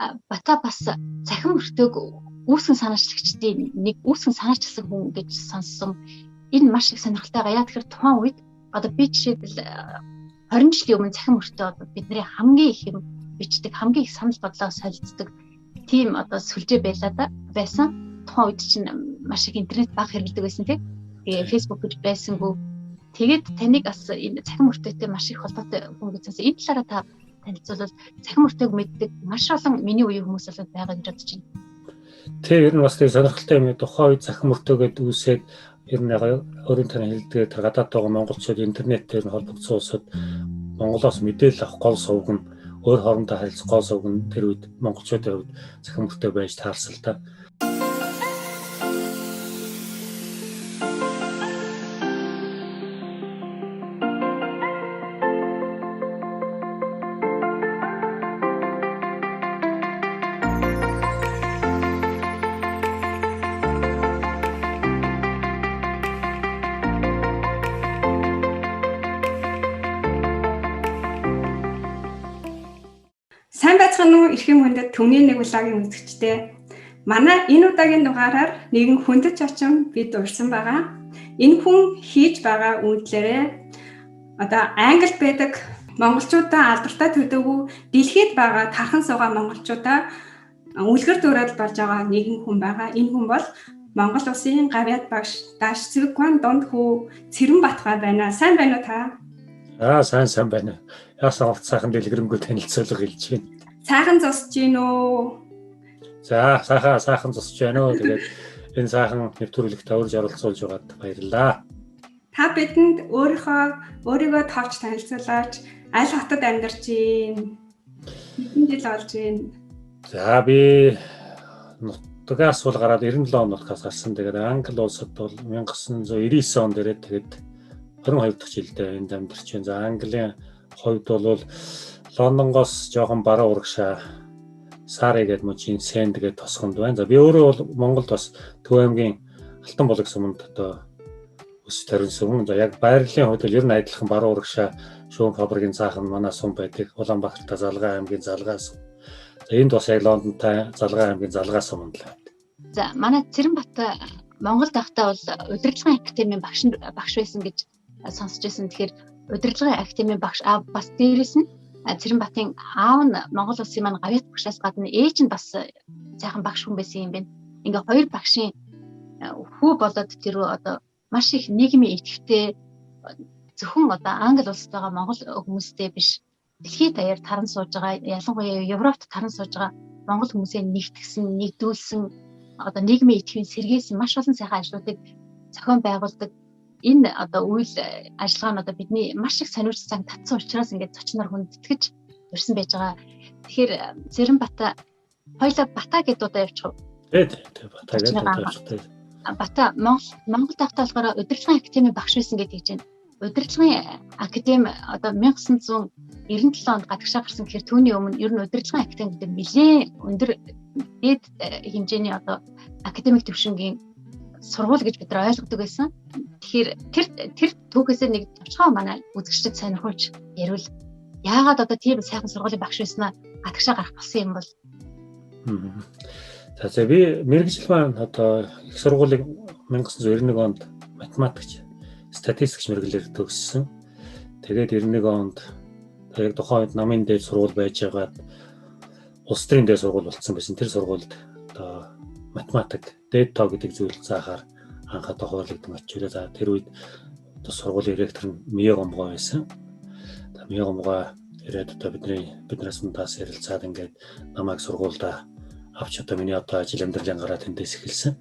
Бата бас цахим өртөөг үүсгэн санаачлагчдын нэг үүсгэн санаачсан хүн гэж сонссон. Энэ маш их сонирхолтой. Яа тэгэхээр тухайн үед одоо би жишээлбэл 20 жилийн өмнө цахим өртөө одоо бидний хамгийн их юм бичдэг, хамгийн их санал бодлоо солилцдог тийм одоо сүлжээ байсан. Тухайн үед чинь маш их интернет баг хэрэглэдэг байсан тийм. Тэгээ Facebook гэж байсангүй. Тэгээд таныг бас энэ цахим өртөөтэй маш их холбоотой хүн гэж сонссон. Энэ талаараа та танилцуулбал цахим өртөөг мэддэг маш олон миний үеийн хүмүүс бол байгаа гэж бодож байна. Тэг ер нь бас тийм сонирхолтой юм. Тухайн үед цахим өртөөгээд үүсээд ер нь өөрийн танаа хэлдгээр гадаад байгаа монголчууд интернетээр холбогдсон улсад Монголоос мэдээлэл авах гол сувг нь өөр хоорондоо харилцах гол сувг нь тэр үед монголчуудын хувьд цахим өртөө байж таарсан л та. Сайн байцгаана уу эрхэм хүндэт Төмний нэг улагийн үзэгчдээ. Манай энэ удаагийн дугаараар нэгэн хүндэт очим бид урьсан байгаа. Энэ хүн хийж байгаа үйлдэлээрээ одоо Англид байдаг монголчуудаа алдартай төдөөгүй дэлхийд байгаа тархан суугаа монголчуудаа үлгэр дуурайл болж байгаа нэгэн хүн байгаа. Энэ хүн бол Монгол улсын гавьяат багш Даш Цэвэгван Донд хүү Цэрэнбатгай байна. Сайн байна уу та? Сайн байна. Яасан олт сайхан дэлгэрэнгүй танилцуулга хэлж байна. Сайхан зосч гин үү? За, сайхан зосч байна уу. Тэгээд энэ сайхан нэвтрүүлэгт урьж оролцуулж байгаад баярлалаа. Та бидэнд өөрийгөө товч танилцуулаач. Аль хотод амьдарч байна? Хэдэн жил болж байна? За, би нутгаас бол гараад 97 оноос гарсан. Тэгээд Англи улсад бол 1999 онд ирээд тэгээд 22 дахь жилдээ энд амьдарч байна. За, Английн хувьд бол Лондонгоос жоохон баруун урагшаа Сари гэдэг мужийн Сент гэдэг тосгонд байна. За би өөрөө бол Монголд бас Төв аймгийн Алтан булаг суманд одоо өсөж төрсөн. За яг байрлалын хувьд бол ер нь адилхан баруун урагшаа шүүн фабрикийн цаахан манай сум байдаг. Улаанбаатартай Залгаа аймгийн Залгаа сум. За энд бас яг Лондонтай Залгаа аймгийн Залгаа суманд л байна. За манай Цэрэнбат Монголд байхдаа бол удирдлагын академийн багш байсан гэж сонсч байсан. Тэгэхээр удирдлагын академийн багш бас дээрээс нь Цэрэнбатын аав нь Монгол улсын маань гавьяат багшаас гадна ээж нь бас сайхан багш хүн байсан юм байна. Ингээ хоёр багшийн хүү болоод тэр одоо маш их нийгмийн идэвхтэй зөвхөн одоо Англи улсад байгаа монгол хүмүүстэй биш дэлхийд даяар таран сууж байгаа, ялангуяа Европт таран сууж байгаа монгол хүмүүсээ нэгтгсэн, нэгдүүлсэн одоо нийгмийн идэвхийг сэргээсэн маш олон сайхан ажлуудыг зохион байгуулдаг. Энэ одоо үйл ажиллагаа нь одоо бидний маш их сонирхсан татсан учраас ингээд зочноор хүндэтгэж урьсан байж байгаа. Тэгэхээр Цэрэнбат хоёлаа Бата гэдэг удаа явчих. Тэг Бата гэдэг. Бата Монгол тахтаа болохоор удирдлагын академийн багш байсан гэдэг чинь удирдлагын академи одоо 1997 онд гадагшаа гарсан гэхээр түүний өмнө ер нь удирдлагын академи гэдэг нэлээд өндөр дээд хэмжээний одоо академик төвшингийн сургууль гэж бид нар ойлгодог байсан. Тэгэхээр тэр түүхээсээ нэг товчхон манай үзэгчдэд сонирхуулж ярил. Яагаад одоо тийм сайхан сургуулийн багш байснаа гадагшаа гарах болсон юм бол? За би мэргэжил маань одоо их сургуулийг 1991 онд математикч, статистикч мэргэжлэр төгссөн. Тэгээд 91 онд яг тухайн үед намын дээд сургууль байж байгаад улс төрийн дээд сургууль болсон байсан. Тэр сургуульд одоо математик, дээд тоо гэдэг зүйл заахаар анхаа тохиолдсон очилоо. За тэр үед одоо сургуулийн ректор нь Мие Гомгой байсан. Мие Гомгой ирээд одоо биднээс мандаас ярилцаад ингээд намайг сургуультай авч одоо миний одоо ажил амьдралын гараа тэндээс эхэлсэн.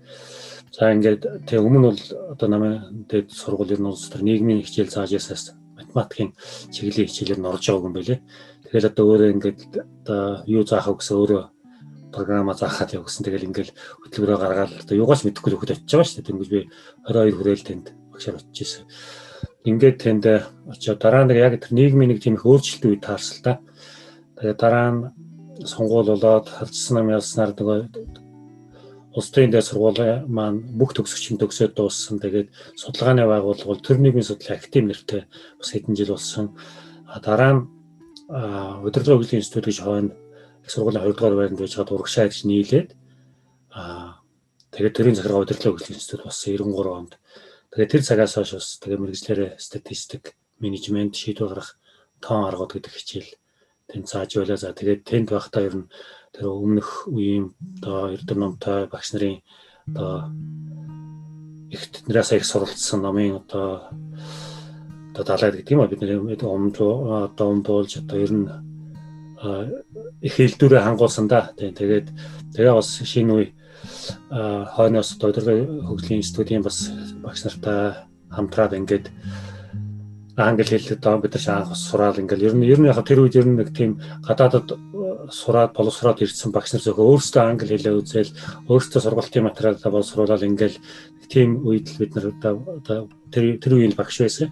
За ингээд тэг өмнө бол одоо намын дээд сургуулийн улс төр нийгмийн хичээл зааж ясаас математикийн чиглэлийн хичээлээр нь орж байгаа юм байлээ. Тэгэл одоо өөрөө ингээд одоо юу заахаа гэсэн өөрөө програма заахад явуулсан. Тэгэл ингээл хөтөлбөрөөр гаргаад одоо юугаас мэдэхгүй хөхөд очиж байгаа шүү дээ. Тэнгэж би 22 хүрээл тэнд багшаар очиж ирсэн. Ингээд тэнд очиод дараа нь яг тэр нийгмийн нэг тийм их өөрчлөлт үе таарсан л та. Тэгээд дараа нь сонгуул болоод харцсан нам ялснаар нөгөө улс төрийн дээд сургуулийн маань бүх төгсөгчийн төгсөөд дууссан. Тэгээд судалгааны байгууллага бол төр нийгмийн судлалын академи нэртэй бас хэдэн жил болсон. Дараа нь удирдлагын хөгжлийн институт гэж хойно их сургуулийн 2 дугаар байранд байж байгаа урагшаа гэж нийлээд тэгээд төрийн захиргаа удирдлага хөгжлийн институт болсон 93 онд. Тэгээд тэр цагаас хойш бас тэгээд мэргэжлэрээ статистик, менежмент, шийдвэр гаргах тоон аргууд гэдэг хичээл тэнд зааж байлаа. За тэгээд тэнд байхдаа ер нь тэр өмнөх үеийн одоо эрдэм номтой багш нарын одоо их тэднээс их суралцсан номын одоо далайд гэдэг юм а бид нэр өмдүүлж одоо ер нь их хэлдвэрээ хангуулсан да. Тэгээд бас шинэ үе хойноос одоо удирдлагын хөгжлийн институтын бас багш нартай хамтраад ингээд англи хэлээр одоо бид нар анх сураад ингээл ер нь яг тэр үед ер нь нэг тийм гадаадд сураад боловсроод ирсэн багш нар зөвхөн өөрсдөө англи хэлээ үзэл өөрсдөө сургалтын материалаа боловсруулаад ингээл тийм үед л бид нар одоо тэр үеийн багш байсан.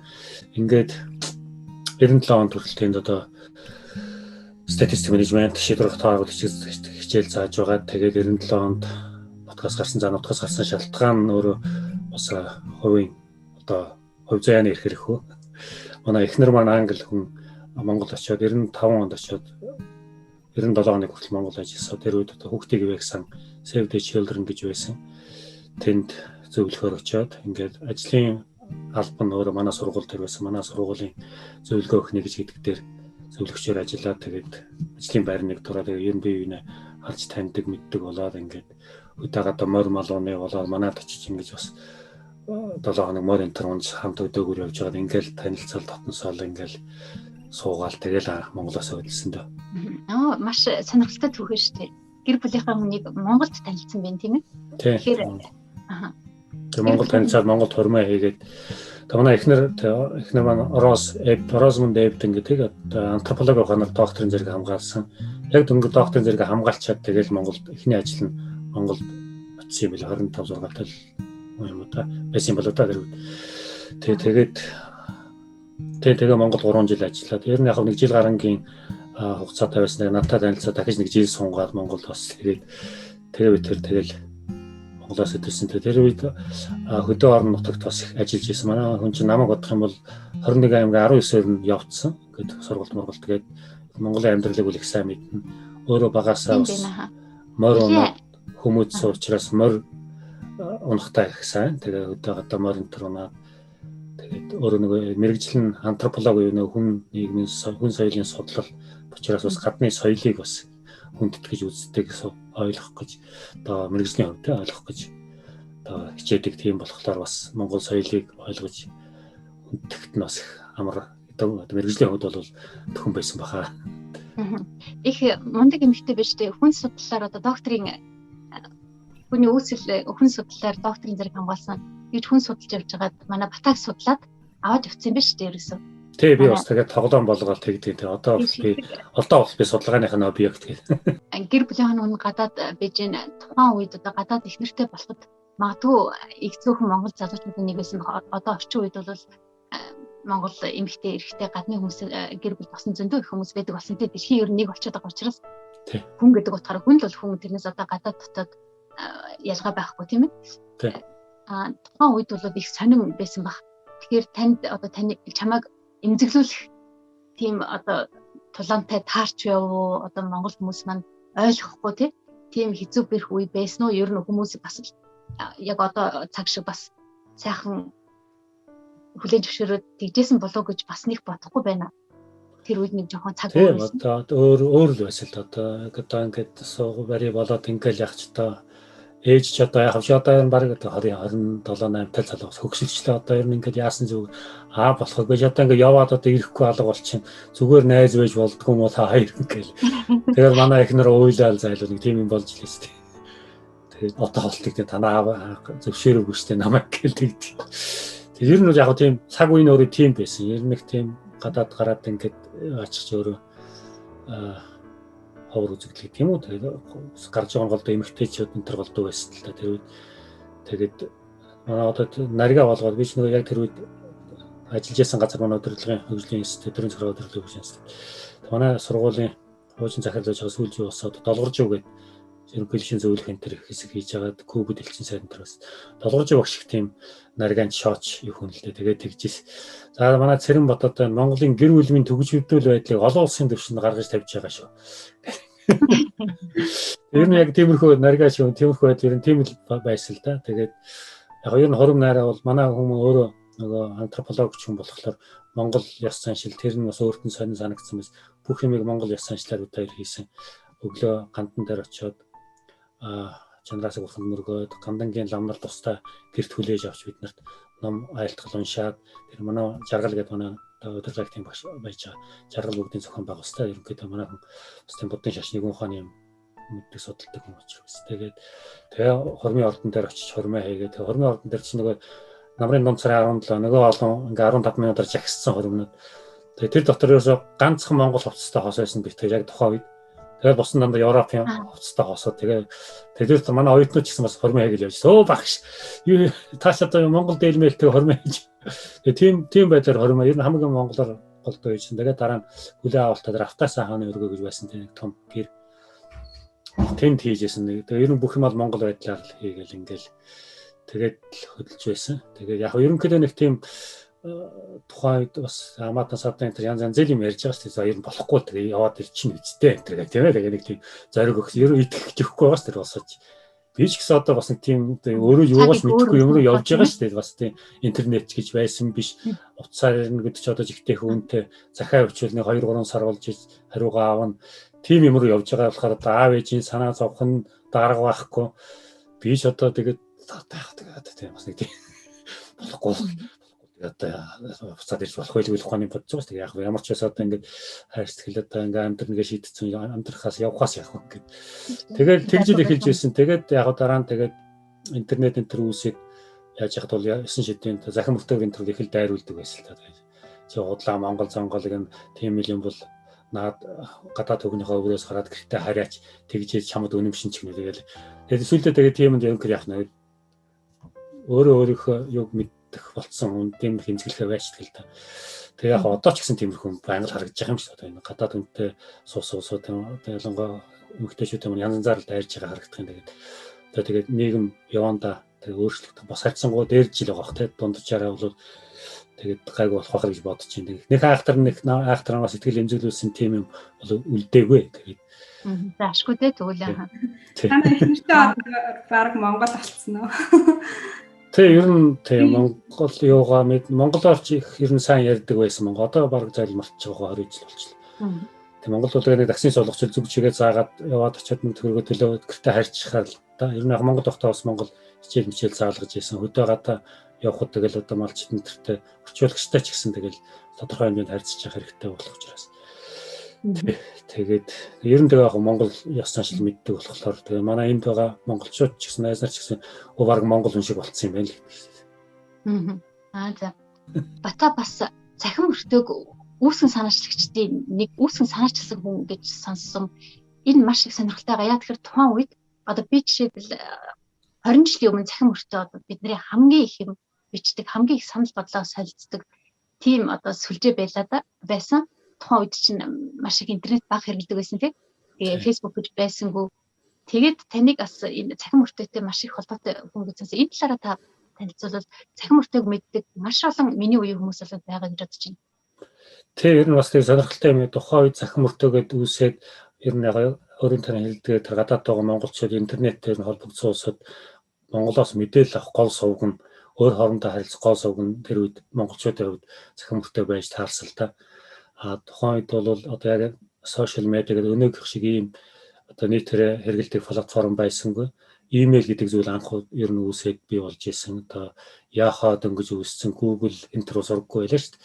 Ингээд 97 онд хүртэл тэнд одоо статистик менежмент шийдвэр гаргах хичээл зааж байгаа. Тэгээд 97 онд нутгаас гарсан шалтгаан нь өөрөө бас хувийн одоо хувь заяаны эрх хэрэггүй. Манай эхнэр маань англи хүн Монгол очиод 95 онд очиод 97 оны хүртэл Монгол ажилласан. Тэр үед одоо хүүхдийг ивэхсэн Save the Children гэж байсан. Тэнд зөвлөхөр очиод ингээд ажлын албан өөрөө манай сургууль дээр байсан. Манай сургуулийн зөвлөгөө өгөх нэгж гэдэг дээр зөвлөгчөөр ажиллаад тэгээд ажлын байрныг тураад ер нь бие биенээ харж таньдаг мэддэг болоод ингээд өдөөг одоо морь малууны болоод манад очиж ингэж бас 7 хоног морь энтер унж хамт өдөөгөр явж байгаад ингээл танилцал дотносоол ингээл суугаал тэгэл Монголоос өдөлсөн дөө. Маш сонирхолтой түүхэн шүү дээ. Гэр бүлийнхаа хүнийг Монголд танилцсан байх тийм ээ. Тэгэхээр Монгол танилцаад Монголд хормоо хийгээд манай эхнэр маань Розмонд Эбден гэдэг антропологи ухаанаар докторийн зэрэг хамгаалсан. Яг дөнгөж докторийн зэрэг хамгаалчаад тэгэл Монголд эхний ажил нь Монголд очсон юм бил 25 сургалтад юм уу та байсан болоо та тэр. Тэгээд Монгол 3 жил ажиллаад ер нь яг 1 жил гарангийн хугацаатай байсан. Надтай танилцаад дахиж 1 жил сунгаад Монголд бас тэгээд тэгэл Монголоос өдөрсөн. Тэр үед хөдөө орон нутагт бас их ажиллаж байсан. Манай хүн чинь намайг бодох юм бол 21 аймаг 19-оор нь явцсан. Гэт сургалт тэгээд Монголын амьдралыг үл их сайн мэднэ. Өөрөө багасаа бас морь унаад хүмүүс суурчраас морь унахтай их сайн. Тэгээ өдөө гадаа морь энтер унаад тэгээд өөрөө нэг мэрэгжил нь антропологи юу нэг хүн нийгмийн хүн соёлын судлал учраас бас гадны соёлыг бас хүндэтгэж үздэг ойлгох гэж одоо мэрэгжлийн хувьд ойлгох гэж одоо хичээдэг тийм болохоор бас Монгол соёлыг ойлгож хүндтгэхт нь бас их амар одоо мэрэгжлийн хувьд бол төхөн байсан баха. Их мундаг эмэгтэй биш дээ. Хүн судлалаар одоо докторийн хүний үүсэл хүн судлалаар докторийн зэрэг хамгаалсан гэж хүн судалж явж байгаад манай батаг судлаад аваад явцсан биш дээ ерөөсөө. Тий би бас тэгээд тоглоом болгоод тэгдэг. Одоо би судалгааных нь объект гэдэг. Гэр бүлийн хүн гадаад бижин тухайн үед одоо гадаад их нэртэй болоход магадгүй их зөвхөн Монгол залуучуудын нэг байсан. Одоо орчин үед бол Монгол эмэгтэй эрэгтэй гадны хүмүүс гэр бүл болсон зөндөө их хүмүүс байдаг болсон. Тэгээд дэлхийн ер нь нэг болчиход байгаа учраас хүн гэдэг утгаараа хүн л бол хүн тэрнээс одоо гадаад дотоод ялгаа байхгүй тийм ээ. Тухайн үед бол их сонирн байсан баг. Тэгэхээр танд чамайг эмзэглүүлэх тийм одоо тулаантай таарч яв уу одоо Монгол хүмүүс маань ойлгохгүй тийм хэцүү бэрх үе байсан уу? Ер нь хүмүүс бас яг одоо цаг шиг бас сайхан хүлээж зөвшөөрөөд тэгжсэн болов гэж бас нэг бодохгүй байна. Тэр үед нэг жоохон цаг байсан. өөр л байсан л одоо ингээд сууг бари болоод ингээл яах ч одоо ээж ч одоо яг одоо баг 27 8-тай залуус хөгсөлчлээ одоо ер нь ингээд яасан зүг болох гэж одоо ингээд яваад одоо ирэхгүй алга болчихно. Зүгээр найз байж болдгоо юм уу та хоёр ингээл. Тэгээд манай эхнэр уйлал зайлуу нэг тийм юм болж лээстэй. Тэгээд одоо холтыг танаа зөвшөөрөөгүй штэ намайг гээл тэгдэг. Тэгээд ер нь яг тийм цаг үеийн өөрөө тийм байсан. Ер нь нэг тийм гадаад гараад ингээд ачиж өөрөө ховор үзэгдлээ тийм үү. Тэгээд гарч байгаа голдоо эмэгтэйчүүд энэ төр голдоо байсан л та тэр үед. Тэгээд манай одоо нарга болгоод би ч нөгөө яг тэр үед ажиллаж байсан газар манай удирдлагын хөгжлийн институт төрийн захиргаа удирдлагын хөгжлийн институт. Манай сургуулийн хуучин захирлаж байгаа сүүлжийн усаад долгоржуу гэдэг ерөнхийлөгчийн зөвлөх энэ төр хэсэг хийж байгаад Кубд элчин сайд энэ бас долгоржуу багш их тийм наргаан шооч их хүн л дээ. Тэгээд тэгжээс. За манай Цэрэн Батад Монголын гэр бүлийн төгсөвдөл байдлыг олон улсын түвшинд гаргаж тавьж байгаа шүү. Ер нь яг тиймэрхүү навигаш юм тиймэрхүү байдлаар ер нь тийм л байсан л да. Тэгээд яг ер нь хором найраа бол манай хүмүүс өөрөө нөгөө антрополог ч юм болохоор Монгол ёс заншил тэр нь бас өөрт нь сонин санагдсан мэс бүх юмыг Монгол ёс заншлаар удаа хийсэн. Өглөө гандан дээр очиод чандраасыг урхан мөргөөд гандангийн ламнар тустай гэрт хүлээж авч биднэрт ном айлтгал уншаад тэр манай жаргал гэдэг манай удирдлагын тийм багш байж байгаа. Жаргал бүгдийн зохион байгуулалтаа ерөнхийдөө манай хүн бас тийм буддын шашны ухааны юм мэддэг судалдаг хүн учраас. Тэгээ хормын ордон дээр очиж хормоо хийгээд тэгээ хормын ордон дээр чинь нөгөө намрын дунд сарын 17 нөгөө олон ингээ 15 минутаар жагссан хормнууд. Тэгээ тэр дотор ерөөсө ганцхан Монгол хувцастай хос байсан би тэр яг тухайн үед. Тэгээд босон дандаа Европын хувцастай хосоо тэгээ тэр дотор манай оюутнууд ч гэсэн бас хормоо хийгээл явж. Өө багш юу тааш одоо Монгол дээлмэлтэй хормоо хийж. Тэгээ тийм байдлаар хормоо ер нь хамгийн монголоор голдоо хийсэн. Тэгээ дараа нь хүлээ авалтаар автаасаа хааны өргөө гэж байсан тийм том гэр тэнд хийжсэн. Тэгээ ер нь бүх юм бол монгол байдлаар л хийгээл ингээл тэгээд хөдөлж байсан. Тэгээд яг ерөнхийдөө нэг тийм тухайд бас амаатан савдан энэ янз янз юм ярьж байгаа шүү дээ. Ер нь болохгүй тэгээ яваад ирчихнэ үстэй энэ гэх тийм ээ. Тэгээ нэг тийм зориг өгс ер нь итгэхгүй байгаас тэр босооч. Би ч гэсэн одоо бас нэг тийм өөрөө юугаас мэдэхгүй юм руу явж байгаа шүү дээ. Бас тийм интернет гэж байсан биш. Утсаар ирнэ гэдэг чи одоо жигтэй хүнтэй захаа өчвөл нэг 2-3 сар болж хариугаа аавна. Тим юм руу явж байгаа болохоор одоо аав ээжийн санаа зовх нь дарга байхгүй. Би ч одоо тэгээд тийм бас нэг тийм болохгүй. Одоо буцаад ирж болох байлгүй ухааны бодож байгаа шүү дээ. Яг ямар ч байсан одоо ингээд хайр сэтгэл одоо ингээд амьдрал нэгэ шийдсэн амьдрахаас явахаас явах гэд. Тэгээд тэгжил эхэлж ирсэн. Тэгээд яг дараа нь тэгээд интернет энэ төр үүсээд яаж яхад бол 9 шидийн захин мөртөгийн төр их л дайруулдаг байсан л та. Чи удлаа Монгол зонголыг нь тийм юм бол наад гадаад төгнийхөө өврөөс гараад гэртээ хараач тэгжээ чамд үнэмшин ч гэнэ. Тэгээд сүлдээ тэгээд тиймд явах яах нь өөрөө өөрийнхөө юг мэдэх болцсон хүн тийм хэмжиглэхээ байж тэгэл та. Тэгээ яг одоо ч гэсэн тиймэрхүү байнга харагдаж байгаа юм шиг одоо энэ гадаад үнтэй суусууд тэгээ ялангуяа эмэгтэйчүүд юм янз янзаар л дайрж байгаа харагдах юм. Тэгээд нийгэм яванда тэгээ өөрчлөгдөх бас хайцсангуу дээр жил байгаа бох те дундчаараа бол тэгээд гайг болох байх гэж бодож байна. Нэг айхтараас сэтгэл эмзэглүүлсэн тийм юм бол үлдээгүй. Тэгээд за ашгүй дээ тэгвэл яа. Танай ихнэртэй баг Монгол болцсон уу? Тэг ер нь тийм Монгол юугаа монголоор ч их ер нь сайн ярьдаг байсан. Одоо баг зайл мартчих байгаа 20 жил болчихлоо. Тэг монгол улираа нэг таксийн солонгочл зүг чигээ заагаад яваад очиод мөнгө төгрөгөө төлөө гэртээ харьцчихаар л да. Ер нь Монгол тогтоо бас Монгол хичээл заалгаж ийсэн. Хөдөө гадаа явхад тэгэл одоо малчт энтертэй орчуулагчтай ч гэсэн тэгэл тодорхой хэмжээнд харьцаж явах хэрэгтэй болох учраас. Тэгээд ер нь тэгээ яг Монгол ёс заншил мэддэг болохоор тэгээ манай энд байгаа монголчууд ч гэсэн найз нар ч гэсэн баг монгол хүн шиг болцсон юм байна л. За. Бата бас цахим өртөөг үүсгэн санаачлагчдын нэг үүсгэн санаачилсан хүн гэж сонссон. Энэ маш их сонирхолтой байгаа. Яа тэгэхээр тухайн үед одоо би жишээлбэл 20 жилийн өмнө цахим өртөө одоо бидний хамгийн их юм бичдэг, хамгийн их санал бодлоо солилцдог тийм одоо сүлжээ байсан. Тухайн үед чинь маш их интернет баг хэрэглэдэг байсан тийм. Тэгээ Facebook гэж байсангүй. Тэгээд таныг бас энэ цахим өртөөтэй маш их холбоотой хүн гэж сонссон. Энэ талаараа та танилцуулбал цахим өртөөг мэддэг маш олон миний үеийн хүмүүс болоод байгаа гэж бодож байна. Тэг ер нь бас тийм сонирхолтой юм. Тухайн үед цахим өртөөгээд үүсээд ер нь яг өөрийн тарин хэлдэг тэр гадаад байгаа монголчууд интернетээр холбогдсон улсад Монголоос мэдээлэл авах гол сувг нь өөр хоорондоо харилцах гол сувг нь тэр үед монголчуудын хувьд цахим өртөө байж таарсан л та. Тухайн үед бол одоо яг сошиал медиа гэдэг өнөөх шиг ийм одоо нийтээр хэрэгэлдэг платформ байсангүй. Имэйл гэдэг зүйл анх ер нь үүсээд бий болж исэн. Одоо Yahoo дөнгөж үүссэн Google энтер сургаггүй байлаа шүү дээ.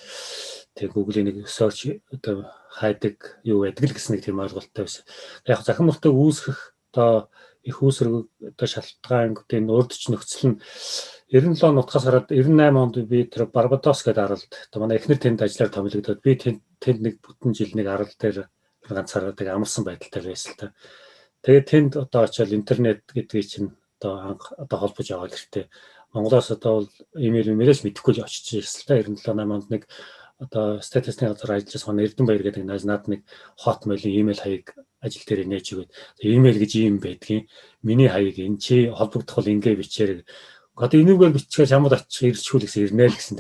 Тэгээ Google-ийн нэг search одоо хайдаг юу байдаг л гэсэн нэг тийм ойлголттой байсан. Яг захим өртөөг үүсгэх одоо их үүсрэг одоо шалтгаан урдч нөхцөл нь 97 нутгаас хараад 98 онд би тэр Барбадос гэдэг аралд одоо манай эхнэр тэнд ажиллаар томилогдоод би тэнд нэг бүтэн жил нэг арал дээр ганцаараа тэг амарсан байдалтай байсан л та. Тэгээд тэнд одоо очиод интернет гэдгийг чинь одоо холбож аваад хэрэгтэй. Монголоос одоо бол имэйлээс мэдэхгүй л очиж ирсэн л та. 97 онд нэг одоо статистикийн газар ажиллаж байгаа Эрдэнэбаяр гэдэг наад нэг Hotmail-ийн имэйл хаяг ажил дээр нээж өгөөд имэйл гэж юм байдгийн. Миний хаяг энэ чи холбогдох бол ингээ бичээрэй. Одоо энүүгээр биччихээ чамд очих ирчихүүл гэсэн ирнэ л гэсэн.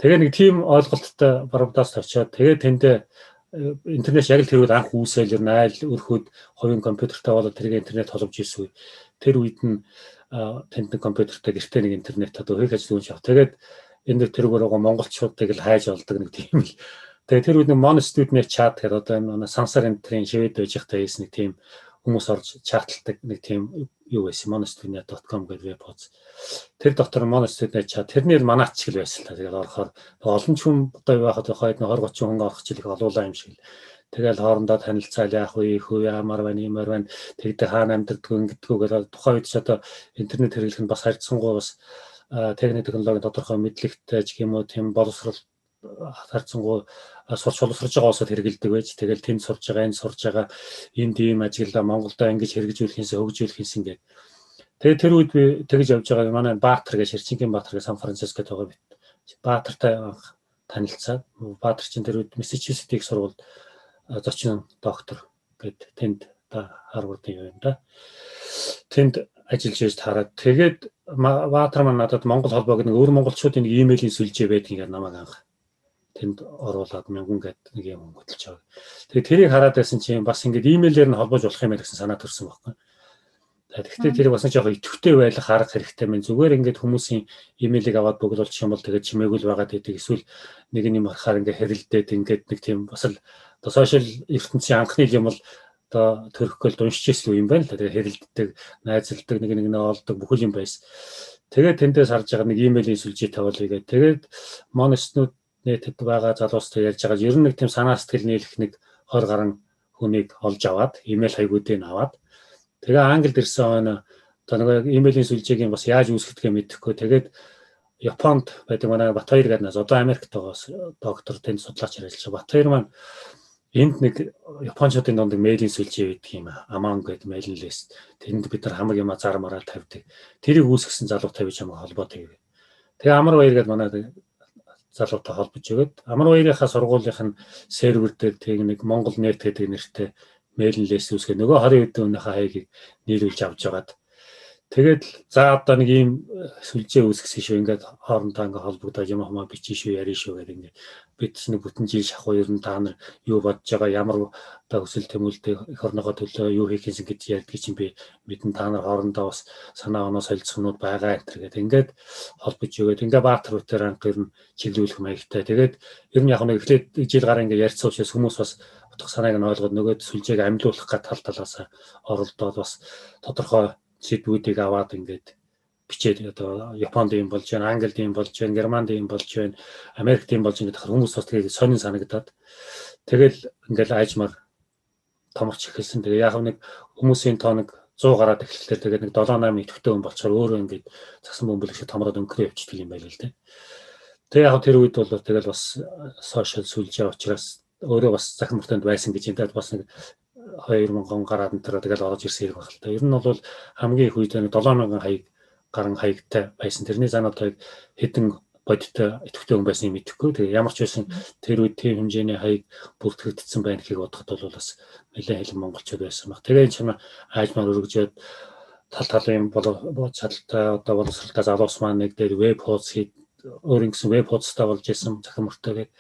Тэгээ нэг тийм ойлголттой Барбадост очиод тэгээ тэндээ интернет яг л тэр үед анх үүсэл ер нь айл өрхөд хувийн компьютертэй болоод тэрийг интернет холбож ирсэн үе. Тэр үед нь тэнд нэг компьютертэй гэртээ нэг интернет одоо хийх ажил үүн шав. Тэгээд энэ тэрүүгээр монголчуудыг л хайж олдог нэг тийм л. Тэгээд тэр үед нэг Mono-Student chat гэдэг одоо энэ сансар энтрийн шивэд байж захтай хийсэн нэг тийм хүмүүс орж чаталдаг нэг тийм юу байсан mono-student.com гэдэг веб хуудас. Тэр дотор Mono-Student chat тэрнэр манаач шиг л байсан л та. Тэгээд орохоор олон ч хүн одоо байхад 20 30 хүн орох ч их олуулаа юм шиг л. Тэгэл хоорондоо танилцаал яах вэ, их үү, ямар байна, юмар байна. Тэгдэ хаана амьддаггүй ингэдэггүй гэдэг тухайн үед ч одоо интернет хэрэглэх нь бас харьцангуй бас техник технологийн тодорхой мэдлэгтэй ч юм уу тийм боловсрол харьцангуй сурч боловсрож байгаа улсад хэрэгэлдэг байж. Тэгэл тэнд сурж байгаа, энэ сурж байгаа, энд ийм ажиглаа Монголдо ингэж хэрэгжүүлэхээс хөгжүүлэхээс ингээд. Тэгээ тэр үед би тэгж явж байгаа манай Баатар гэж Ширчингийн Баатар гэж Сан Францискод байгаа би. Баатартай танилцаад Баатар чинь тэр үед Массачусетс сургуульд зочин доктор гэд тэнд Харвардын юм да. Тэнд ажиллаж байж хараад тэгээд Баатар маань надад Монгол холбоо гэдэг нэг өөр монголчуудын нэг имэйлийн сүлжээ байдгийг намайг анх тэнд оруулаад мянган гэдэг нэг юм хөтлж байгаа. Тэгээд тэрийг хараад байсан чинь бас ингээд имэйлээр нь холбож болох юм гэсэн санаа төрсөн байхгүй. Тэгэхдээ тэрийг бас нэг жоохон идэвхтэй байлах арга хэрэгтэй мэн зүгээр ингээд хүмүүсийн имэйлийг аваад бөглүүлчих юм бол тэгээд чимээгүй л байгаад байдаг. Эсвэл нэг юм харахаар ингээд хэрэлдээд ингээд нэг тийм бас л одоо сошиал ертөнцийн анхны юм бол одоо төрөхгүй л уншиж ирсэн юм байна л да. Тэгээд хэрэлддэг, найзалдаг, нэг олдог бүхэл юм байсан. Тэгээд тэндээс харж байгаа нэг имэйлийн сүлжээ тавиулъя гэдэг. Тэгээд Mono-Student нэтэд байгаа залуустай ярьж байгаа. Ер нь нэг тийм санаа сэтгэл нийлэх нэг 20 гаруй хүнийг олж аваад, имэйл хаягуудыг аваад тэгээ англид ирсэн одоо нэг имэйлийн сүлжээг бас яаж үүсгэдгээ мэдэхгүй. Тэгээд Японд байдаг манай Батбаяр гэдэг нас одоо Америкт байгаа доктор тэнд судлаач ажиллаж байгаа. Батбаяр маань энд нэг Япончуудын донд мэйлийн сүлжээ байдаг юм. Among гэдэг мэйлийн лист. Тэнд бид нар хамаг юма зар мараа тавьдаг. Тэрийг үүсгэсэн залуутай бич хамаг холбоотой гэв. Тэгээ Амар Баяр гэдэг манай залуутай холбож өгöd. Амар Баярынхаа сургуулийнх нь сервер дээр тэг нэг Монгол net гэдэг нэртэй мэйлэн лист үүсгээ нөгөө 20 хэдэн өнөөхөө хаягийг нийлүүлж авч жагаад тэгээд за одоо нэг ийм сүлжээ үүсгэсэн шүү ингээд хоорондоо ингээд холбогдоод юм хамаа бичих шүү ярих шүү гэдэг ингээд бид ч нэг бүтэн жил шахуу ер нь та нар юу бодож байгаа ямар одоо өсөл тэмүүлдэг эх орногоо төлөө юу хийх гэсэн гэж ярьдаг чинь би мэдэн та нар хоорондоо бас санаа оноо солилцохнууд байгаа гэдэг ингээд холбож өгöd ингээд Баатар бүтээр анх ер нь чиглүүлэх маягтай тэгээд ер нь яг нэг эхлээд жил гараа ингээд ярьцсан учраас хүмүүс бас утга санааг нь ойлгоод нөгөө сүлжээг амьлуулах гад тал талаас оролдоод бас тодорхой сэдвүүдийг аваад ингээд бичээд одоо Японд юм болж байна, Англид юм болж байна, Германд юм болж байна, Америкт юм болж ингээд хүмүүс бас тэгээд сонин санагдаад тэгэл ингээд аажмаар томорч эхэлсэн. Тэгээ яг нэг хүмүүсийн тоо нэг 100 гараад эхлэхдээ тэгээд нэг 7-8 идэвхтэй хүн болчоор өөрөө ингээд цасан бөмбөлөг шиг томроод өнгөрөө явчихдаг юм байл л дээ. Тэгээ яг тэр үед бол тэгэл бас сошиал сүлжээ учраас өөрөө бас захин мөртөнд байсан гэж юм даа бас нэг 2000 гараад энэ тэгэл орж ирсэн хэрэг баг л та. Ер нь бол хамгийн их үед 7000 хаяг гарan хаягтай байсан. Тэрний зануудыг хэдэн бодиттой идэвхтэй хүн байсан юм мэдэхгүй. Тэгээ ямар ч байсан тэр үед тийм хэмжээний хаяг бүртгэгдсэн байна гэхийг бодоход бол бас нэлээд хэлэн монголчууд байсан баг. Тэгээ энэ чинь аажмаар өргөжөөд тал талын чадaltaй одоо боловсралтай залуус маань нэг дээр веб хуудас өөр ингэсэн веб хуудастай болж исэн захин мөртөө гээд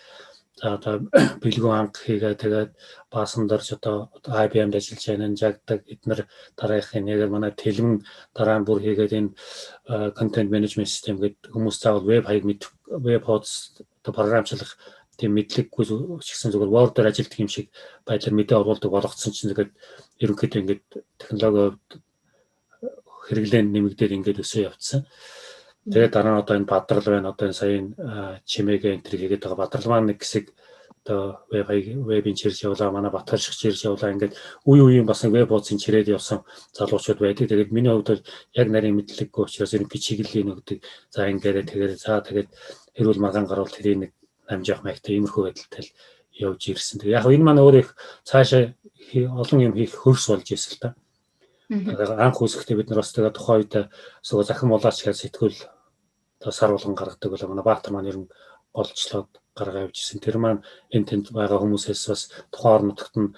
за одоо бэлгүүн анх хийгээ тэгээд баасан дорж одоо IBM-д ажиллаж байна жагдаг эднэр дараагийнхын яг манай тэлмэн дараа нь бүр хийгээд энэ content management system гэдэг хүмүүс заавал веб хаяг веб хуудас одоо програмчлах тийм мэдлэггүй ч гэсэн зүгээр Word-оор ажилладаг юм шиг байдлаар мэдээ оруулдаг болгоцсон чинь тэгээд ерөнхийдөө ингээд технологи хэрэглэн нэмэгдээд ингээд өсөө явцсан. Тэгээд дараа нь одоо энэ бадрал байна одоо энэ саяын чимээгээ энтер хийгээд байгаа бадрал маань нэг хэсэг одоо вебийн чирж явуулаа манай Батар шиг чирж явуулаа ингээд үе үеийн бас нэг веб хуудсын чирээд явсан залуучууд байдаг. Тэгээд миний хувьд бол яг нарийн мэдлэггүй учраас ерөнхий чиглэлийн өгдөг. За ингээд тэгээд тэгээд хэрүүл маргаан гарвал тэрийг нэг амжих маягтай иймэрхүү байдалтай л явж ирсэн. Тэгээд яг энэ маань өөрөө их цаашаа олон юм хийх хөрс болж ирсэн л та. Анх үүсэхдээ бид нар бас тэгээ тухайн үед зөвхөн захин улаач гэж сэтгүүл одоо сар болгон гаргадаг бол манай Баатар маань ер нь голчлоод гаргаа явж ирсэн. Тэр маань энэ тэнд байгаа хүмүүсээс бас тухайн орнотогт нь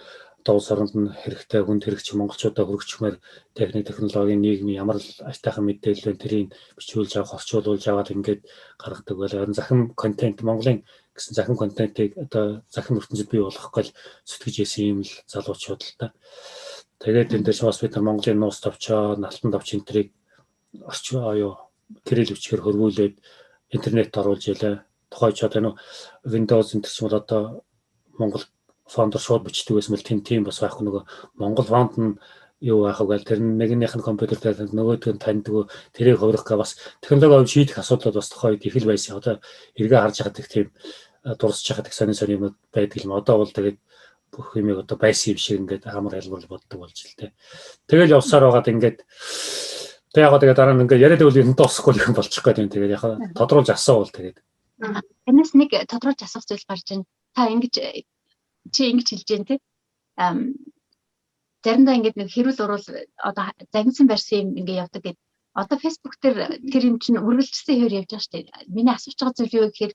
улс оронд нь хэрэгтэй хүнд хэрэгч монголчуудаа хүргчмээр технологийн нийгмийн ямар аштайхан мэдээлэл вэ тэрийг бичүүлж авах, орчуулж аваад ингээд гаргадаг байл. Харин захин контент Монголын гэсэн захин контентыг одоо захин ертөнцид бий болгохгүй л зүтгэж ийсэн юм л залуучууд л та. Тэгээд энэ дээр бас бид нар Монголын нуус товчоо, налтан товч энтрийг кирилл бичгээр хөрвүүлээд интернет оруулж ялаа. Тухайч одоо Windows энэ ч юм бол одоо Монгол фондор шууд бичдэг байсан бол тийм бас байхгүй нөгөө Монгол фонд нь юу байх вэ? Тэр нэгнийх нь компьютер дээр нөгөөдг нь таньдаг тэрийг хувирах га бас технологи шийдэх асуудлууд бас тухайд их л байсан. Одоо эргээ харж хаад их тийм дурсаж хаад их сонир юмуд байдаг юм. Одоо бол тэгээд бүх юм одоо байсан юм шиг ингээд амар ялгуурл боддог болж л тээ. Тэгэл явсаар байгаад ингээд тэг яг тэгээд дараа нь ингээд яриад байвал энэ дуусахгүй юм болчих гээд юм. Тэгээд яг тодруулж асуувал тэгээд. Энэс нэг тодруулж асуух зүйл гарч байна. Та ингэж хэлж дээ тий. Заримдаа ингээд нэг хэрүүл уруул одоо загинсан барьсан юм ингээд явдаг гэдэг. Одоо Facebook дээр тэр юм чинь үргэлжлсэн хөр явж байгаа шүү дээ. Миний асууж байгаа зүйл юу гэхээр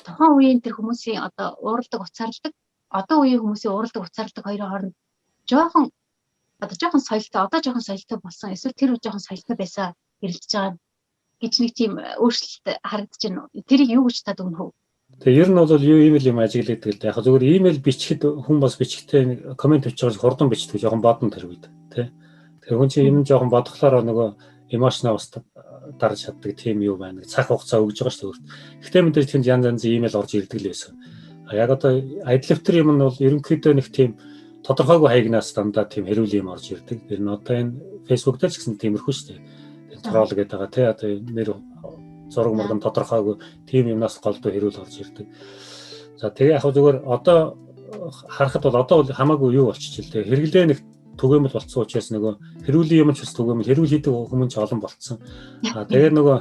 тухайн үеийн тэр хүмүүсийн одоо ууралдаг уцаарладаг, одоо үеийн хүмүүсийн ууралдаг уцаарладаг хоёрын хооронд жоохон соёлтой болсон. Эсвэл тэр жоохон соёлтой байсан хэрэлдэж байгаа гэж нэг тийм өөрчлөлт харагдаж байна. Тэрийг юу гэж та дүгнэх вэ? Тэгээ ер нь бол юу имэйл юм ажиглагддаг л да. Яг зөвхөн имэйл бичлэхэд хүн бас бичлэхдээ комент бичиж хурдан бичдэг жоохон бодон тэр үед тий. Тэгэхээр хүн чинь юм жоохон бодглохлоор нөгөө эмошноо бас дарж чаддаг тийм юу байна. Цаг хугацаа өгж байгаа шүү дээ. Гэхдээ мэдээж тэнд янз имэйл орж ирдэг л байсан. Яг одоо айдлавтер юм нь бол ерөнхийдөө нэг тийм тодорхойгүй хаягнаас дандаа тийм хэрүүл юм орж ирдэг. Тэр нь одоо энэ Facebook дээр ч гэсэн тиймэрхүү шүү дээ. Трол гэдэг байгаа тий. Одоо нэр зураг мөргөн тодорхойгүй тийм юмнаас голдуу хэрүүл орж ирдэг. За тэгээ яг зүгээр одоо харахад бол одоо хамаагүй юу болчих л дээ. Хэрэглээ нэг түгээмэл болцсон учраас нөгөө хэрүүлийн юм ч бас түгээмэл хэрүүл хийдэг хүмүүс ч олон болцсон. Тэгээ нөгөө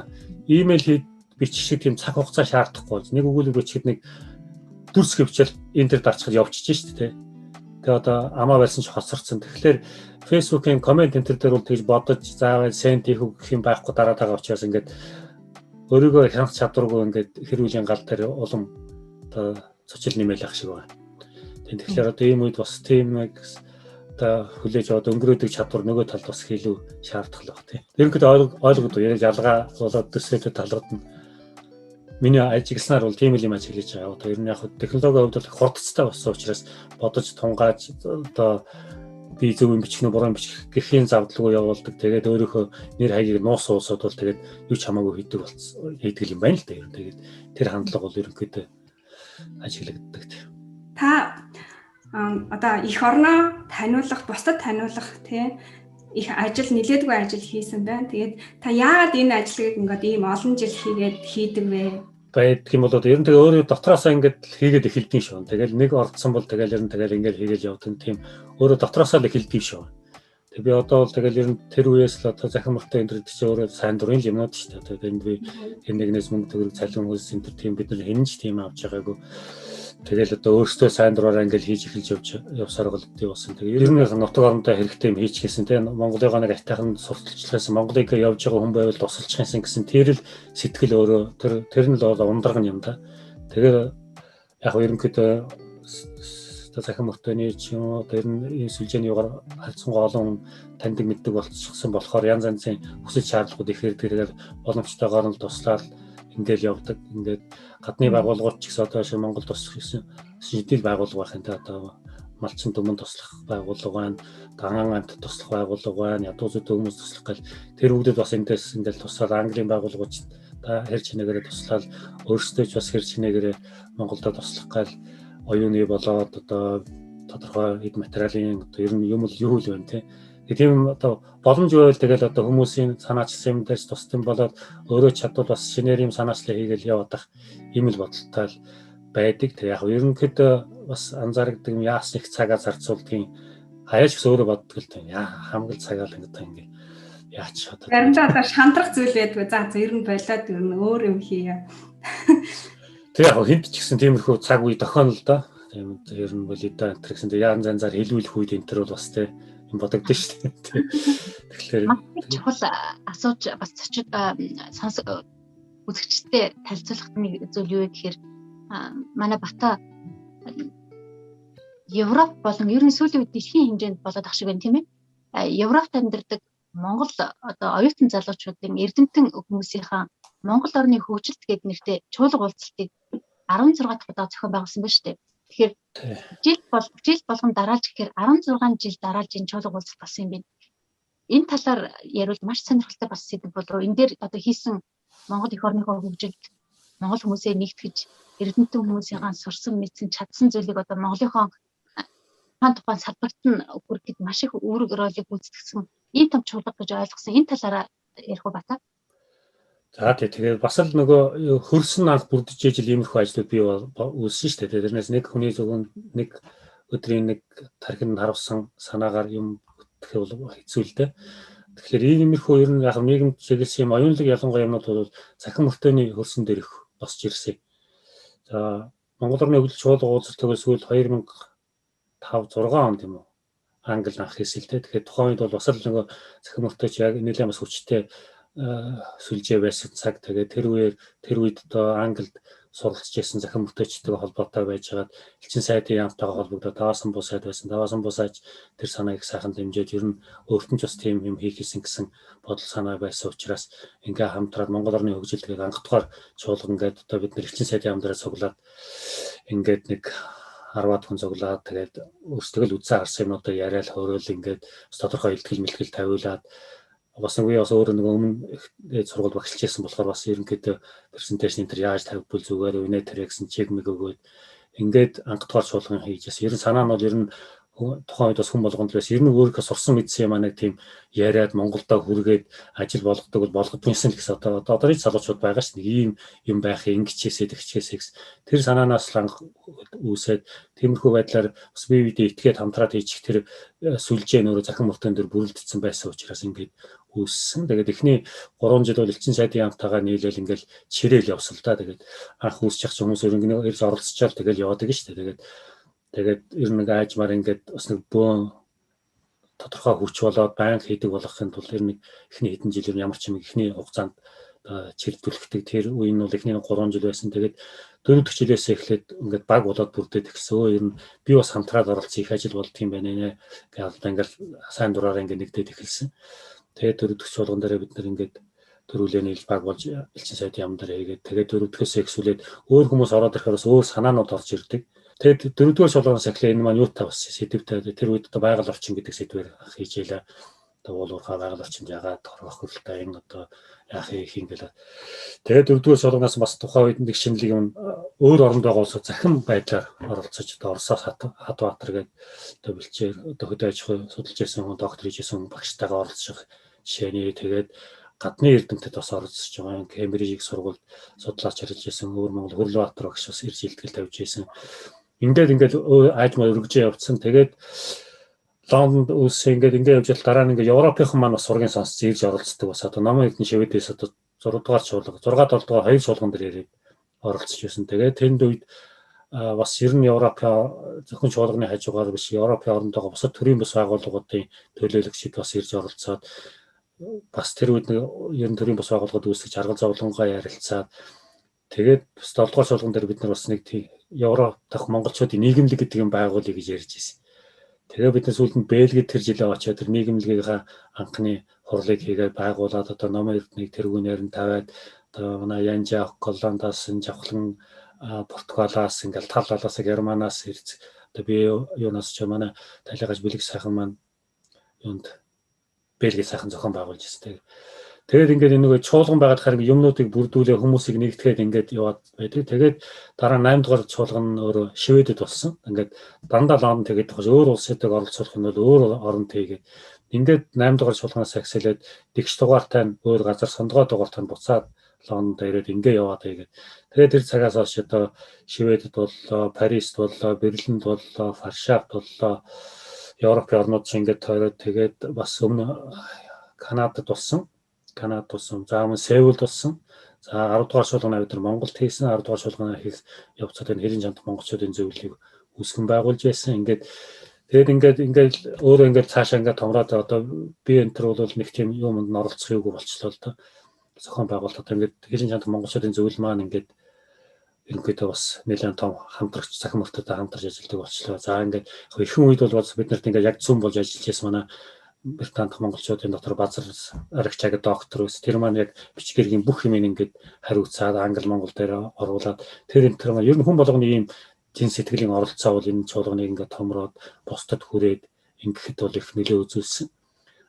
имэйл бичих шиг тийм цаг хугацаа шаардахгүй болж нэг өгүүлэг бичихэд нэг дүрс хөвчл энэ төр дарчхад явчихж шүү дээ. Тэгээ одоо амаа байсан ч хоцорсон. Тэгэхээр Facebook-ийн комент энэ төр дээр бол тэгж бодож заавал сент хийх гэх юм байхгүй дараа тагаа учраас ингээд өөрийгөө хянах чадваргүй ингээд хэрүүлийн гал дээр улам одоо цочил нэмэл ах шиг байна. Тэгэхээр одоо ийм үед бас тийм нэг одоо хүлээж аваад өнгөрөөдөг чадвар нөгөө талд бас илүү шаардлагатай баг тийм. Ерөнхийдөө ойлгоод яг ялгаа болоод төсөөд талууд нь миний ажигласнаар бол тийм юм ажиглаж байгаа. Одоо ер нь яг технологийн хувьд бол хурдцтай болсон учраас бодож тунгааж одоо би зөв юм бичих нь буруу юм бичих гэхийн завдлагуу явуулдаг. Тэгээд өөрийнхөө нэр хаягийг нуус уусаад бол тэгээд юу ч хамаагүй хийдэг юм байна л да. Тэгээд тэр хандлага бол ерөнхийдөө ажиглагддаг. Та одоо их орноо таниулах, бусдад таниулах тий их ажил нэлээдгүй ажил хийсэн байна. Тэгээд та яагаад энэ ажлыг ингээд ийм олон жил хийдэг вэ? Байдаг юм бол ер нь тэгээ өөрөө дотроосоо ингээд хийгээд эхэлдэг шүү. Тэгэл нэг орцсон бол тэгэл ер нь тэгэл ингээд хийгээл явдаг тийм өөрөө дотроосоо л эхэлдэг шүү. Тэг би одоо бол тэгэл ер нь тэр үеэс л одоо захин мөртөө энэ чи өөрөө сайн дурын юмнууд шүү дээ. Тэгээд би тэр нэгнээс мөнгө төгрөг цалин хөлс энэ тийм бид нар хинж тийм авч байгаагүй. Тэгэл одоо өөртөө сайн дураараа ингээд хийж эхэлж явсаар болдгий болсон. Тэгээ ер нь нутаг орондоо хэрэгтэй юм хийчихсэн тийм Монголыгоо нэг атайхан сурталчлахсан Монголыг явж байгаа хүн байвал тусалчих юмсан гэсэн тэр л сэтгэл өөрөө тэр нь л ундраг юм да. Тэгээ яг ерөнхийдөө захин мөртөний ч юм уу тэр нь сүлжээний югаар харьцангуй олон таньдаг мэддэг болчихсон болохоор янз янзын хүсэл шаардлагууд ихээр тэрээр боломжтойгоор нь туслаад ингээл явдаг. Ингээд гадны байгууллагууд ч гэсэн одоо Монгол туслах гэсэн шийдэл байгуулга байх юм те одоо малчин төмөн туслах байгууллага байна, гангаан амт туслах байгууллага байна, ядуу зүд хүмүүс туслах гэл тэр бүгдэд бас эндээс ингээл тусаад Английн байгууллагууд та хэр чинээгээр туслаад өөрсдөө ч бас хэр чинээгээр Монголд туслах гал оюуны болоод одоо тодорхой эд материалын одоо ер нь юм л юу л байна те. Тийм одоо боломж байвал тэгэл одоо хүмүүсийн санаачилсан юм дээрс тусдсан болоод өөрөө чадвал бас шинээр юм санаачлаа хийгээл явах юм л бодолтой л байдаг. Тэг яг ерөнхийдөө бас анзаардаг юм яас их цагаа зарцуулдгийн хаяач гэсэн өөрөө боддог л тийм яа хамгал цагаал ингэ яач одоо заримдаа одоо шантрах зүйл байдгүй за ер нь болоод ер нь өөр юм хийе. Тэг яг хинт ч гэсэн тиймэрхүү цаг үе тохиолно л да. Тийм ер нь бол эдэ энэ гэсэн янз янзаар хэлүүлэх үед энэ төр бол бас тийм бодогдсон шүү дээ. Тэгэхээр чухал асууж бас цочид үзэгчтэй танилцуулах нэг зүйл юу вэ гэхээр манай Бата Европ болон ер нь сүүлийн үед дэлхийн хэмжээнд болоод ах шиг байна тийм ээ. Европт амьдардаг Монгол одоо оюутан залуучуудын эрдэмтэн хүмүүсийнхаа Монгол орны хөгжилт гэдэг нэртэй чуулга уулзалтыг 16 дахь удаа зохион байгуулсан байна шүү дээ. Тэгэхээр жил болгон дараалж гэхээр 16 жил дараалж энэ чуулга уулзалт болсон юм байна. Энэ талаар ярил маш сонирхолтой бас сэдв болов. Энэ дээр одоо хийсэн Монгол эх орныхоо хөгжилд Монгол хүмүүсээ нэгтгэж эрдэмтэн хүмүүсийн сурсан мэдсэн чадсан зүйлийг одоо Монголынхоо тухайн салбарт нь хүргэхэд маш их үүрэг ролыг гүйцэтгэсэн ийм том чуулга гэж ойлгосон. Энэ талаараа ярих уу бата? За тэгээд бас л нөгөө хөрсөн анх бүрдэж ижил иймэрхүү ажлууд би үүссэн шүү дээ. Тэрнээс нэг хүний зөвхөн нэг өдрийн нэг тархинд харуулсан санаагаар юм бүтгэх бол хэцүү л дээ. Тэгэхээр иймэрхүү ер нь яг нийгэм чиглэсэн юм оюунлаг ялангуяа юмнууд бол захин мөртөөний хөрсөн дээр их босч ирсэн. За Монгол орны хөгжил чуулга уулзалтыг сүүл 2005-6 онд юм уу? Англи анх хийсэн л дээ. Тэгэхээр тухайн үед бол бас л нөгөө захин мөртөөч яг нэлээд бас хүчтэй сүлжээ байсан цаг. Тэгээд тэр үед одоо Англид суралцж байсан захин мөртөөчтэйгээ холбоотой байжгаад элчин сайдын яамтайгаа холбогдоод Даваасан буу сайд байсан. Даваасан буу сайд тэр санааг их сайхан дэмжиж ер нь өөртөө ч бас тийм юм хийх гэсэн бодол санаа байсан учраас ингээ хамтраад Монгол орны хөгжилдгийг анхдахаар чуулга ингээд одоо бид нар элчин сайдын яамдраа цуглаад ингээд нэг 10-аад хүн цуглаад тэгээд өөрсдөө л үзсэн харсан юмнуудаа яриад хөрөөл ингээд тодорхой илтгэл тавиулаад бас нэг бас өөрөө нэг өмнө сургууль багшилж байсан болохоор бас ерөнхийдөө презентацийн энэ төр яаж тавьбал зүгээр үнэ тэр гэсэн чек мэг өгөөд ингээд анхдугаар чуулган хийж яс. Ер нь санаа нь бол ер нь тухайн үед бас хүн болгонд л байсан. Ер нь өөрийнхөө сурсан мэдсэн юм нэг тийм яриад Монголдо хүргээд ажил болгодог бол болгодгүйсэн л гэсэн одоо одооний залуучууд байгаа ш. Нэг ийм юм байх ингэчээсээ тэгчээсээ тэр санаанаас л анх үүсээд тиймэрхүү байдлаар бас бие биедээ итгээд хамтраад хийчих тэр сүлжээ нөрөө захин мөртөн дээр бүрэлдсэн байсан учраас ингээд үүссэн. Тэгээд эхний 3 жил бол элчин сайдын яамтайгаа нийлээл ингээл чирээл явсан л да. Тэгээд анх үүсчих хүмүүс өрөнгөнөө ирж оролцчихвал тэгэл яваадаг шүү дээ. Тэгээд ер нь аажмаар ингээд бас нэг бөөн тодорхой хүч болоод байнга хийдэг болгохын тулд ер нь эхний хэдэн жилээр ямар ч юм эхний хугацаанд чирдүүлэхдэг тэр үе нь бол эхний 3 жил байсан. Тэгээд 4 дахь жилээс эхлээд ингээд баг болоод бүрдээд ихсэн. Ер нь би бас хамтраад оролцсон их ажил болд юм байна нэ. Ингээд сайн дураараа ингээд нэгдээд эхэлсэн. Тэгээд 4 дахь чуулган дээр бид нар ингээд төрүүлээ нийлж баг болж элчин сайдын яам дээр хийгээд тэгээд 4 дахьээс эхсүүлээд өөр хүмүүс ороод ирэхээр бас өөр санаанууд орж ирдэг. Тэгээд 4-р чуулганаас эхлээ энэ маань юутай бас сэдвтэй тэр үед одоо байгаль орчин гэдэг сэдвээр хийж ялаа. Одоо уулуурхаа байгаль орчинд ягаад хорвох хөрөлтэй энэ одоо яах юм гэлээ. Тэгээд 4-р чуулганаас бас тухайн үед нэг шинэлэг юм өөр оронд байгаа улсууд захин байдлаар оролцож одоо Оросоос Хатбаатар гэдэг одоо бэлчээр одоо хөдөө аж ахуй судалж байсан хүн доктор хийжсэн багштайгаа оролцох жишээний тэгээд гадны эрдэмтэд бас оролцож байгаа. Кембрижийг сургуульд судлаач ажиллаж байсан өөр Монгол Хөрлөбаатар багш бас ирж илтгэл тавьж байсан. Ингээд аажмаа өргөжөө явцсан. Тэгээд Лондонд үүсээ ингээд явж дараа нь Европынхан маань бас сургын сонсч ирж оролцдог бас одоо намын эрдэнэ шивэдээс одоо 6 дугаар чуулга 6-7 дугаар 2 чуулган дээр ирээд оролцож байсан. Тэгээд тэнд үед бас ер нь Европын зөвхөн чуулганы хажуугаар биш Европын орондоо бусад төрийн бас байгууллагуудын төлөөлөгчид бас ирж оролцоод бас тэр үед ер нь төрийн бас байгууллагууд үүсгэж арга зовлонгоо ярилцаад тэгээд бас 7 дугаар чуулган дээр бид нар бас нэг тийм Европ дахь монголчуудын нийгэмлэг гэдэг юм байгуулъя гэж ярьж ирсэн. Тэгээ бид нар сүүлд нь Бельгид тэр жилээ очиод тэр нийгэмлэгийн анхны хурлыг хийгээд байгуулад одоо номын эрднийг тэргүүнээр нь тавиад одоо манай Янжа Голландаас жавхлан Португалаас ингээл тал талаас Германаас ирж одоо би юунаас ч манай талигаж бэлэг сайхан маань юунд Бельгийн сайхан зохион байгуулж ирсэн. Тэгээд ингээд энэ нэг чуулган байгаад харин юмнуудыг бүрдүүлээ хүмүүсийг нэгтгэхэд ингээд яваад байдаг. Тэгээд дараа 8 дугаар чуулган нь өөрөө Шведэд болсон. Ингээд дандаа Лондон тэгээд тохиос өөр улсуудыг оролцуулах нь бол өөр оронд тэгээд ингээд 8 дугаар чуулганаас эхсэлээд дэгч дугаартай нь өөр газар сондгоо дугаартай нь буцаад Лондонд ирээд ингээд яваад тэгээд тэгээд тэр цагаас хойш одоо Шведэд боллоо, Парист боллоо, Берлинд боллоо, Варшавт боллоо, Европын орнууд ингээд тойроод тэгээд бас өмнө Канадад болсон. За мөн Сеулд болсон. За 10 дугаар чуулганы бид нар Монголд хийсэн 10 дугаар чуулганы хийх явцад энэ хэрийн чамд монголчуудын зөвлөлийг үүсгэн байгуулж байсан. Тэгээд өөрөө ингээд цаашаа ингээд томроод одоо би энэ төр бол нэг тийм юмд нь оролцох юуг болчлоо л доо. Зохион байгуулалт ингээд хэрийн чамд монголчуудын зөвлөл маань ингээд ерөнхийдөө бас нэлээд том хамтрагч цахим мөртөдөө хамтарч ажилладаг болчлоо. За ингээд ихэнх үед бол бид нарт ингээд яг зүүн болж ажиллаж байсан манай Британд монголчуудын дотор базар аргач ага доктор ус тэр маань яг бичгэргийн бүх юм ингээд хариуцаад англи монгол дээр оруулаад тэр энэ тэр ер нь хүн болгоны ийм зин сэтгэлийн оролцоо бол энэ чуулганыг ингээд томроод бусдад хүрээд ингээд бол их нөлөө үзүүлсэн.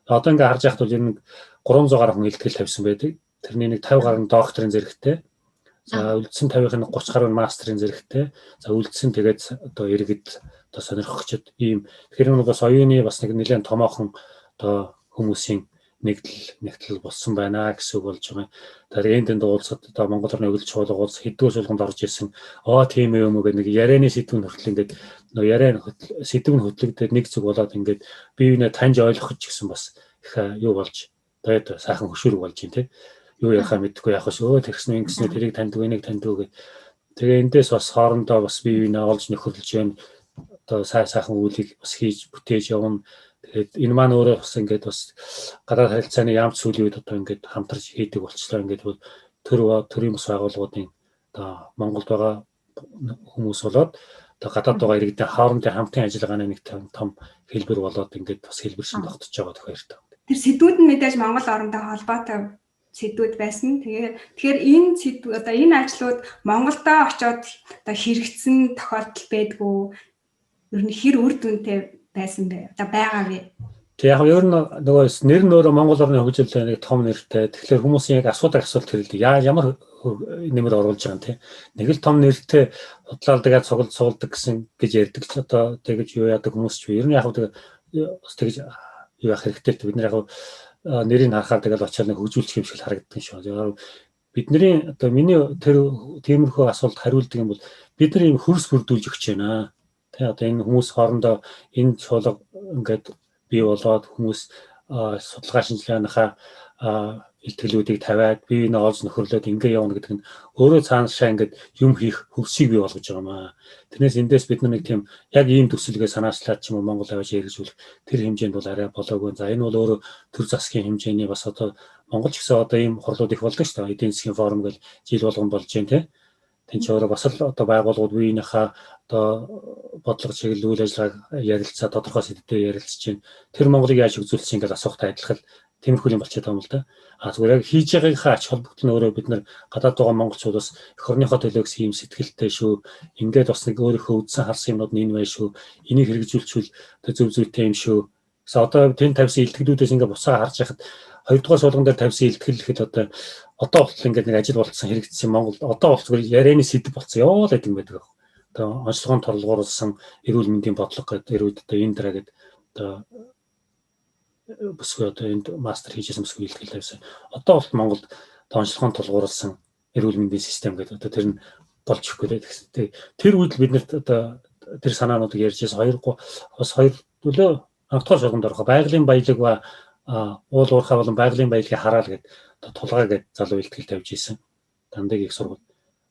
Одоо ингээд харж яхад бол ер нь 300 гаруй хүн илтгэл тавьсан байдаг. Тэрний нэг 50 гаруй докторийн зэрэгтэй. За үлдсэн 50-ын 30 гаруй мастрын зэрэгтэй. За үлдсэн тэгээд одоо иргэд одоо сонирхогчд ийм тэгэхээр нь бас оюуны бас нэг нэлээд томоохон одоо хүмүүсийн нэгдэл болсон байна гэсэн үг болж байгаа. Тэгэхээр энд уулзахад одоо Монгол орны өгөл чуулга уулз хэдэн шулганд орж исэн. Тийм юм уу гэх нэг ярианы сэдвүүн хүртэл ингээд нөгөө яриан сэдвүүн хөтлөгдөд нэг зүг болоод ингээд бие биенээ таньж ойлгох ч гэсэн бас их юу болж тэгээд сайхан хөшүүрэг болж юм тий. Юу ярихаа мэдэхгүй яах вэ? Тэгснэ ингэснэ тэрийг таньдаг энийг таньдаг гэх. Тэгээ эндээс бас хоорондоо бас бие биенээ олж нөхөрлөж байна. Одоо сайхан үйлийг бас хийж бүтээж явна. Тэгээд энэ маань өөрөө бас ингээд бас гадаад харилцааны яамт сүүлийн үед одоо ингээд хамтарч хийдэг болчихлоо. Ингээд бол төрийн бас байгууллагуудын одоо Монголд байгаа хүмүүс болоод одоо гадаад байгаа иргэдийн хоорондын хамтын ажиллагааны нэг том хэлбэр болоод ингээд бас хэлбэр шин тогтож байгаа тохиолдол. Тэр сэдвүүд нь мэдээж Монгол орондоо холбоотой сэдвүүд байсан. Тэгэхээр энэ сэдв одоо энэ ажлууд Монголдо очоод одоо хэрэгцсэн тохиолдол байдгүй. Ер нь хэр үр дүнтэй байсан бэ? Одоо байгаа вэ? Тэг яг ер нь нөгөө нэр нь өөрөө Монгол орны хөгжил нэг том нэртэй. Тэгэхээр хүмүүсийн яг асуудаг асуулт хэрэлдэг. Ямар нэмэр оруулж байгаа юм те. Нэг л том нэртэй бодлоалдаг цугулдаг гэсэн гэж ярьдаг ч одоо тэгэж юу яадаг хүмүүс ч ер нь яг тэгэж юу яах хэрэгтэй бид нар яг нэрийг харахаар тэгэл очиад нэг хөгжүүлчих юм шиг харагддаг шүү. Бидний одоо миний тэр тиймэрхүү асуулт хариулдаг юм бол бид нар ийм хөрс бүрдүүлж өгч байна. Тэ одоо энэ хүмүүс хоорондоо энэ чуулга ингээд бий болоод хүмүүс судалгаа шинжилгээныхаа илтгэлүүдийг тавиад бие биенээ олж нөхөрлөөд ингээ явна гэдэг нь өөрөө цаанашаа ингээд юм хийх хөвсийг бий болгож байгаа маа. Тэрнээс эндээс бид нэг тийм яг ийм төсөлгөө санаачлаад ч юм уу Монгол аваач хэрэгжүүлэх тэр хэмжээнд бол арай болоогүй. За энэ бол өөрөө төр засгийн хэмжээний бас одоо Монгол ч гэсэн одоо ийм хурлууд их болдог шүү дээ. Эдийн засгийн форум гэж жил болгон болж байна те. Тэн ч өөрөө бас л одоо байгууллагууд биенийхээ одоо бодлого чиглэл үйл ажиллагааг ярилцаа тодорхой сэдвээр ярилцж байна. Тэр Монголыг яаж хөгжүүлэх ингээд асуухтай адилхан тиймэрхүү юм болчиход байгаа юм л да. Зүгээр яг хийж байгаагийнхаа ач холбогдол нь өөрөө бид нар гадаад байгаа монголчууд бас эх орныхоо төлөөс ийм сэтгэлтэй шүү. Ингээд бас нэг өөрийнхөө үдсэн харсан юмнууд нь энэ байх шүү. Энийг хэрэгжүүлчихвэл зөв зүйтэй юм шүү. Гэсэн одоо тэн тавьсан илтгэлүүдээс ингээд буцаа харж яхад хоёрдугаар суулган дээр тавьсан илтгэл гэхэд одоо болтол ингээд нэг ажил болцсон хэрэгжсэн Монгол одоо бол зүгээр ярианы сэдв болцсон яваал гэдэг юм байдаг. Одоо онцлогоон торлогоорсон эрүүл мэндийн бодлого гэдэг эрүүд одоо энэ дара гэдэг одоо бүсгүй одоо энд мастер хийжсэн бүсгүй илтгэл тавьсан. Одоо бол Монголд онцлогоон толгуурласан эрүүл мэндийн систем гэдэг одоо тэр нь болж өгөх гэдэг. Тэр үед бид нарт одоо тэр санаануудыг ярьжсэн хоёр төлөө анхдугаар шалганд орох байгалийн баялаг ба уул уурхай болон байгалийн баялагийг хараал гэдэг тулгаа гэдэг залуу илтгэл тавьж ийсэн. Дандаа их сургууль.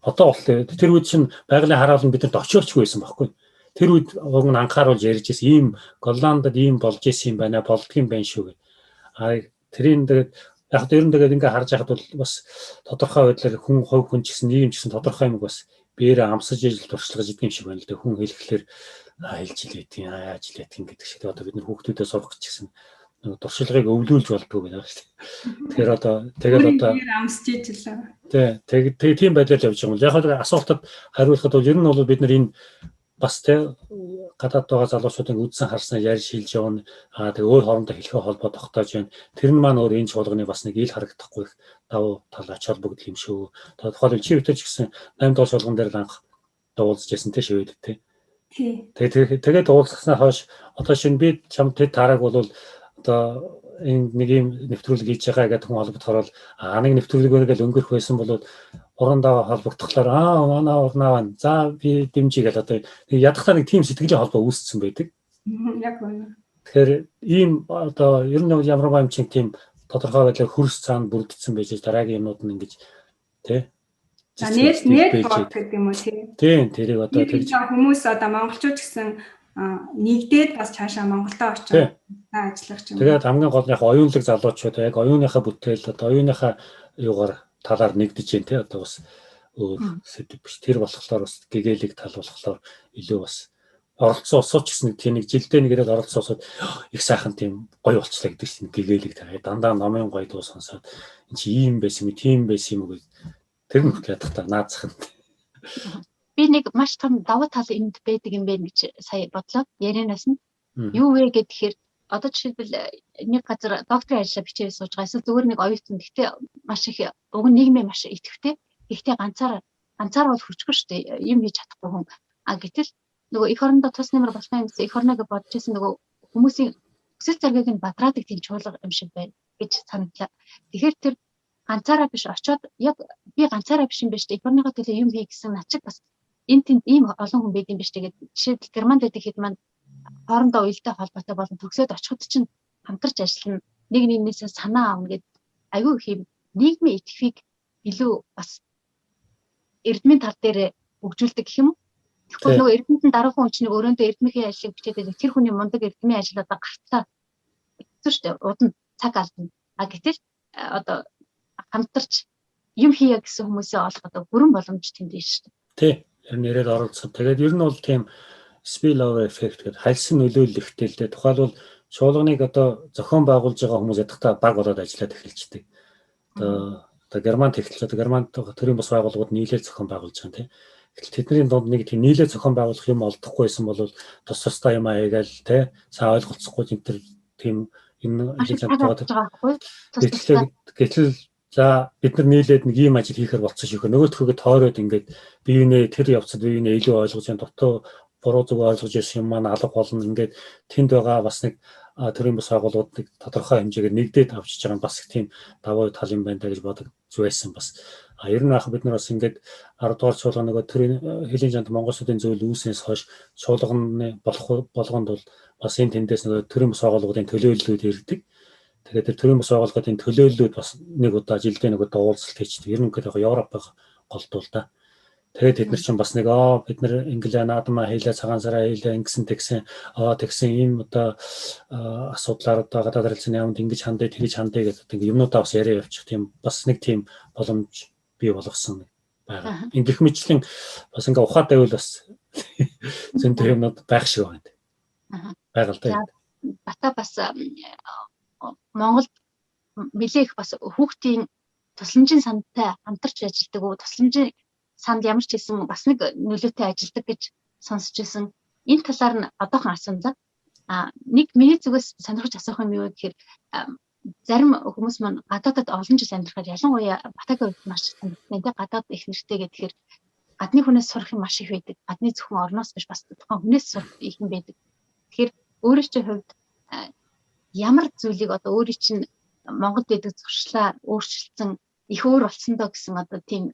Одоо бол тэр үед чинь байгалийн хараал нь бидэнд очиорчгүй байсан байхгүй. Тэр үед уг нь анхааруулж ярьж байсан ийм Голландд ийм болж исэн юм байна, болдгийм байх шүү гэх. Тэрийн тэгээд яг ер нь тэгээд ингээ харж байхад бол бас тодорхой байдлаар хүн ч гэсэн нийгэм ч гэсэн тодорхой юм бас биеэрээ амсаж ижил туршлагаж идэг юм шиг байна л дээ. Хүн хэлэхлээр хэлж илээдгийн яаж илээдгийн гэдэг шиг одоо бид нар хүүхдүүдэд сурах гэж гэсэн туршлагыг өвлүүлж болдгоо байна шүү дээ. Тэгэхээр одоо амсаж ижилээ. Тэгээ тийм байдлаар явж байгаа юм. Яг асуултад хариулахад бол ер нь бол бид нар энэ бас гадаад байгаа залуучуудын үдсэн харснаа ярьж шилж явна. Тэгээ өөр хоорондоо хэлхээ холбоо тогтоож байна. Тэр нь маань өөр энэ чуулганы бас нэг ил харагдахгүй их давуу тал ач холбогдол юм шүү. Тухайлбал чи өвтөж гэсэн 8 дугаар чуулган дээр л анх дуулж байсан те шивэд те. Тэгээд уулзснаа хойш одоо шинэ би чам тэд тараг бол одоо энэ нэг юм нэвтрүүлэг хийж байгаа гэдэг хүн холбогдохоор нэг нэвтрүүлгээр ингээл өнгөрөх байсан бол урандаа холбогдохлоор манай урнаа за би дэмжиж гэл одоо ядахтаа нэг тийм сэтгэлийн холбоо үүссэн байдаг. Яг үнэ. Тэгэхээр ийм одоо ер нь ямар юм чинь тийм тодорхой байдлаар хөрс цаана бүрдсэн байж дараагийн юмнууд нь ингэж тий. За нэг бод гэдэг юм уу тий. Тийм тэрийг одоо тэгж хүмүүс одоо монголчууд гэсэн нэгдээд бас цаашаа Монголдо очиж ажиллах юм. Тэгээд хамгийн гол нь яг оюунлаг залуучууд яг оюуныхаа бүтээл одоо оюуныхаа юугаар талаар нэгдэж जैन тий одоо бас өөр сэдв биш. Тэр болохоор бас гэгээлэг тал болохоор илүү бас оролцсон усууч гэсэн тийм нэг жилдээ нэг ирээд оролцсон усууд их сайхан тийм гоё болчлаа гэдэг чинь гэгээлэг таа. Дандаа номын гоё дуу сонсоод энэ чи ийм байсан юм, тийм байсан юм гэж тэр нь ядах та наазах нь. Би нэг маш том давуу тал энд байдаг юм байна гэж сая бодлоо. Ярианаас нь юу вэ гэхээр одоо жишээлбэл нэг газар докторийн ажлаа бичээ сууж байгаа. Эсвэл зүгээр нэг оюутан гэхдээ маш их уг нь нийгмийн маш идэвхтэй. Гэхдээ ганцаар бол хүчгүй шүү дээ. Юм хийж чадахгүй хүн. Гэтэл нөгөө эх орондоо тус нэмэр болох юм гэсэн эх орноо гэж бодож байсан нөгөө хүмүүсийн өсөлт зорилгыг нь бадраадаг тийм чуулга юм шиг байна гэж санагдлаа. Тэгэхээр тэр ганцаараа биш очоод яг би ганцаараа биш юм биш дээ. Эх орныхоо төлөө юм хий гэсэн над чиг бас энэ тэнд ийм олон хүн байд юм биш тэгээд жишээлбэл Германд байдаг хэд маань хоорондоо уялдаа холбоотой болон төгсөөд очиход чинь хамтарч ажиллана. Нэг нэгнээсээ санаа авна гэд аюу их юм нийгмийн идэвхийг илүү бас эрдмийн тал дээр хөгжүүлдэг гэх юм уу? Тэгэхгүй нөгөө эрдэмтэн дараахан хүн чинь өрөөндөө эрдмийн ажлыг бичээд байдаг. Тэр хүний мундаг эрдмийн ажил одоо гартлаа хэцүү шүү дээ. Удаа цаг алдна. Гэтэл одоо хамтарч юм хийя гэсэн хүмүүсээ олох одоо бүрэн боломж тэнд байна шүү дээ. Тий. Тэр нэрээр оролцсон. Тэгээд ер нь бол тийм spillover effect гэдэг хальсан нөлөөлөлттэй л дээ. Тухайлбал чуулганыг одоо зохион байгуулж байгаа хүмүүс ядахтаа баг болоод ажиллаад эхэлждэг. Одоо Германд эхэлж одоо Германд төрийн бас байгууллагууд нийлээд зохион байгуулж байгаа тийм. Гэтэл тэдний дунд нэг тийм нийлээд зохион байгуулах юм олдохгүйсэн бол тус тустай юм аягаал тийм сайн ойлголцохгүй тийм энэ хийж байгаа байхгүй. Гэтэл за бид нар нийлээд нэг ийм ажил хийхээр болцсон шүү. Нөгөөдхөөгөө тойроод ингээд биеийнээ тэр явцад биеийнээ илүү ойлгож яан дотоо буруу зүг ойлгож ирсэн юм маань алга болно. Ингээд тэнд байгаа бас нэг төрийн бас байгууллагууд нэг тодорхой хэмжээгээр нэгдээд авчиж байгаа бас их тийм давуу тал юм байна даа гэж бодож байсан бас. Ер нь ах бид нар бас ингээд 10 дугаар чуулга нөгөө төрийн хэлийн жанд Монгол Улсын зөвлөл үүснээс хойш чуулганы болгонд бол бас энэ тэндээс нөгөө төрийн бас байгууллагуудын төлөөллүүд ирдэг. Тэгээд тэр төрийн бас байгууллагын төлөөллүүд бас нэг удаа жилдээ нэг удаа уулзалт хийчихдэг. Ер нь ингээд Европыг голдуул да. Тэгээд тэд нар чинь бас нэг бид нар Инглиан наадмаа хийлээ цагаан сараа хийлээ ингэсэн тэгсэн ийм одоо асуудлаар одоо гадаад харилцааны яамд ингэж хандаа тэгж хандаа гэдэг ингээд юмнуудаа бас яриа явуучих тийм бас нэг тийм боломж бий болгосон байгаа. Ингэх мэтлэн бас ингээ ухаатай үйл бас зөнтэй юмнууд байх шиг байна. Байгаль та. Бата бас Монголд нэлээх бас хүүхдийн тусламжийн сандтай хамтарч ажилладаг уу тусламжийн санд ямар ч хэлсэн бас нэг нөлөөтэй ажилладаг гэж сонсч байсан. Энэ талаар нь одоохон асууя. Нэг миний зүгээс сонирхож асуух юм юу гэхээр зарим хүмүүс маань гадаадд олон жил амьдрахаар ялангуяа Батагийн үед маш сонирхолтой гадаад их нэртэй гэхээр гадны хүнээс сурах юм маш их байдаг. Гадны зөвхөн орноос биш бас тухайн хүнээс сурах их юм байдаг. Тэгэхээр өөрийн чинь хувьд ямар зүйлийг одоо өөрийн чинь Монголд байдаг зуршлаа өөрчилсөн их өөр болсон доо гэсэн одоо тийм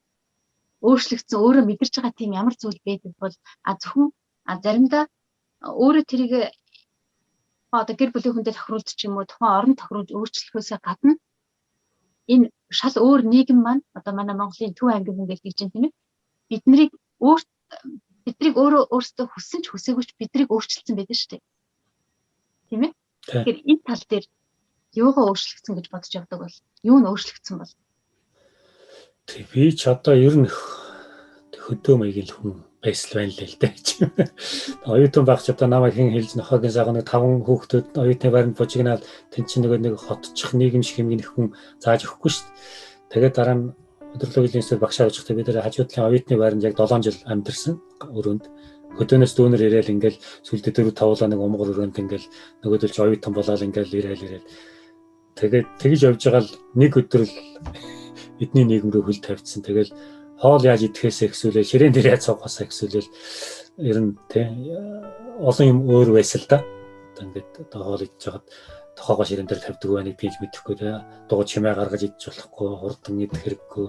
өөрчлөгдсөн өөрөө мэдэрч байгаа тийм ямар зүйл байдаг бол зөвхөн заримдаа өөрөө тэрийг одоо гэр бүлийн хүнтэй тохируулж ч юм уу тухайн орон тохируулж өөрчлөхөөсөө гадна энэ шал өөр нийгэм маань одоо манай Монголын Төв аймгийн хүн гэж хэлж байна тийм ээ биднийг өөрөө өөрсдөө хүссэн ч хүсээгүй ч биднийг өөрчилсөн байдаг шүү дээ тийм ээ тэгэхээр энэ тал дээр юугаа өөрчлөгдсөн гэж бодож явдаг бол юу нь өөрчлөгдсөн бол би ч одоо ер нь хөдөө маягийн хүн байсал байна л дээ. Оюутан байх ч одоо намайг хэн хэлж нохогийн сагныг 5 хүүхдүүд оюутны байранд бужигнаал тэн чинь нэг хотчих нийгэм шиг юм нэг хүн зааж өгөхгүй шүү дээ. Тэгээд дараа нь өдөрлөгийн сүр багшаа очихтай бид нэр хажуу талын оюутны байранд яг 7 жил амьдэрсэн өрөөнд. Хөдөөнөөс дүүнер ирээл ингээл сүлдө 4 5 нэг умгар өрөөнд ингээл нөгөөдөл ч оюутан болоод ингээл ирээл. Тэгээд тэгж явж байгаа л нэг өдөр л бидний нийгэм рүү хөл тавьчихсан. Тэгэл хоол яаж идэхээсээ хэсүүлээ, ширээн дээр яаж суугахаасаа хэсүүлэл ер нь олон юм өөр байсал да. Ингээд одоо хоол идэж хагаад тохоогоо ширээн дээр тавьдаг байныг би ч мэдэхгүй те. Дуу чимээ гаргаж идэж болохгүй, хурдан идэх хэрэггүй.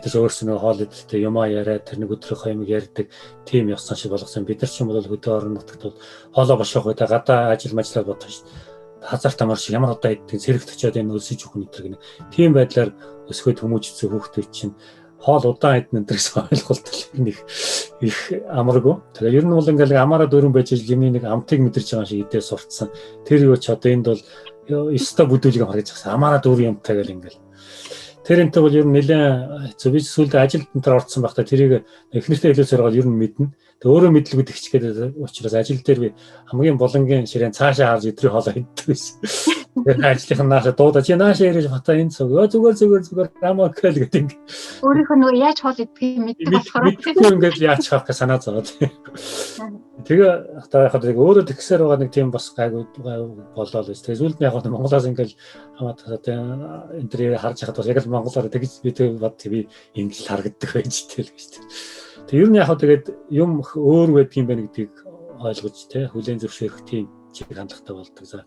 Эдгээр өөрснөө хоол идэлтэй юмаа яриад тэр нэг өдрийнхөө юм ярьдаг тийм ёсон шиг болгосон. Бид нар ч юм бол хөдөө орон нутагт бол хоолоо бошоох үедээ гадаа ажил мажлаа бодох шүү дээ. Хазарт амар шиг ямар одоо идэх зэрэгт очиод энэ өлсөж өгөх нэтэр гэнэ. Тийм байдлаар өсгөөд хүмүүжсэн хүүхдүүд чинь хоол удаан идэх нэтэрс ойлголт нэг их амаргүй. Тэгээ ер нь бол ингээл амаараа дөрөн байж юмны нэг амтыг мэдэрч байгаа шиг идээ сурцсан. Тэр юу ч одоо энд бол өстө бүдүүлгийг харж байгаа. Амаараа дөрөн юмтай гэл ингээл. тэрнтэй бол ер нь нэлээд зөв би сүүлдээ ажилд энэ орцсон багтаа тэрийг эхнэртэй хэлээ зоргоод ер нь мэднэ. Тэгээ өөрөө мэдлгүй тэгч гэдэг учраас ажил дээр би хамгийн булангийн ширээн цаашаа харж өдрийн хоолоо иддэг байсан. Тэгээ ажлынх нь наашаа дуудаа чи наашаа ирэж бата энэ цог зүгээр амакэл гэдэг. Өөрийнхөө нөгөө яаж хоол идэх мэддэг болохоор мэдгүй ингээд яаж хаах гэж санаа зовоод. Тэгээ хатаа өөрөө тэгсээр байгаа нэг тийм бас гайгүй болоо л байж. Тэгээ сүүлд нь яг Монголоос ингээд хамаад энэ дээр харж хахад бас яг л монголоор тэгж би бод би ингэж харагддаг байж тэл гэж. Тэг ер нь яг тэгээд юм өөр байдаг юм байна гэдгийг ойлгож тэ хүлээн зөвшөөрөх тийм чиг хандлагатай болдог. За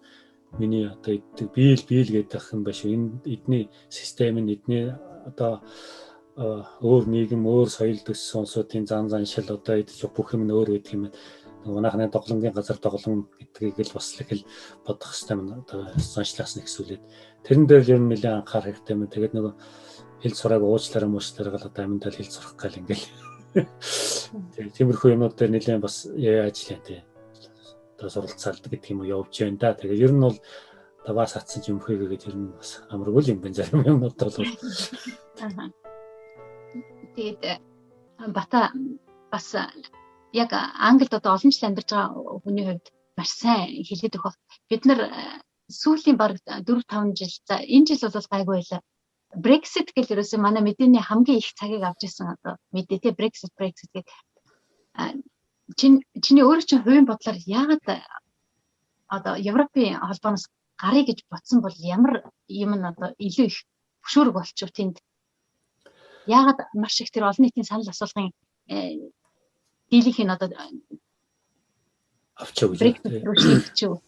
миний одоо иддэг биел гэдэг юм байна шүү. Энэ эдний систем нь эдний одоо өөр нийгэм өөр соёл төссөн улсуудын зан заншил одоо идэж бүх юм нь өөр байдаг юм байна. Манайхны тоглонгийн газар тоглон гэдгийг л бас л их бодох хэрэгтэй юм одоо соншлаас нэг зүйлээд тэрэн дээр ер нь нэлээд анхаарах хэрэгтэй юм. Тэгээд нөгөө хэл сурааг уучлаараа муучлаараа одоо аминдаа хэл сурах гал ингээл тиймэрхүү юмнууд дээр нэлээд бас ажиллаа тий. Одоо суралцаалдаг гэдэг юм уу явж байна да. Тэгээд ер нь бол таваас хатсан юм хөөгээд ер нь бас амаргүй юм байна зарим юмнууд бол. Тэгээд бата бас яг Англид одоо олон жил амьдарч байгаа хүний хувьд маш сайн хэлээд өгөх. Бид нар сүүлийн баг 4-5 жил за энэ жил бол гайгүй байлаа. Brexit гэл ерөөсөө манай мэдээний хамгийн их цагийг авч ирсэн одоо мэдээ те Brexit гэх чиний өөрөө чинь хувийн бодлоор яагаад одоо Европын холбооноос гарыг гэж бодсон бол ямар юм нь одоо илүү их хөшөөрөг болчих тэнд яагаад маш их тэр олон нийтийн санал асуулгын дийлийнх нь одоо авчаа гэж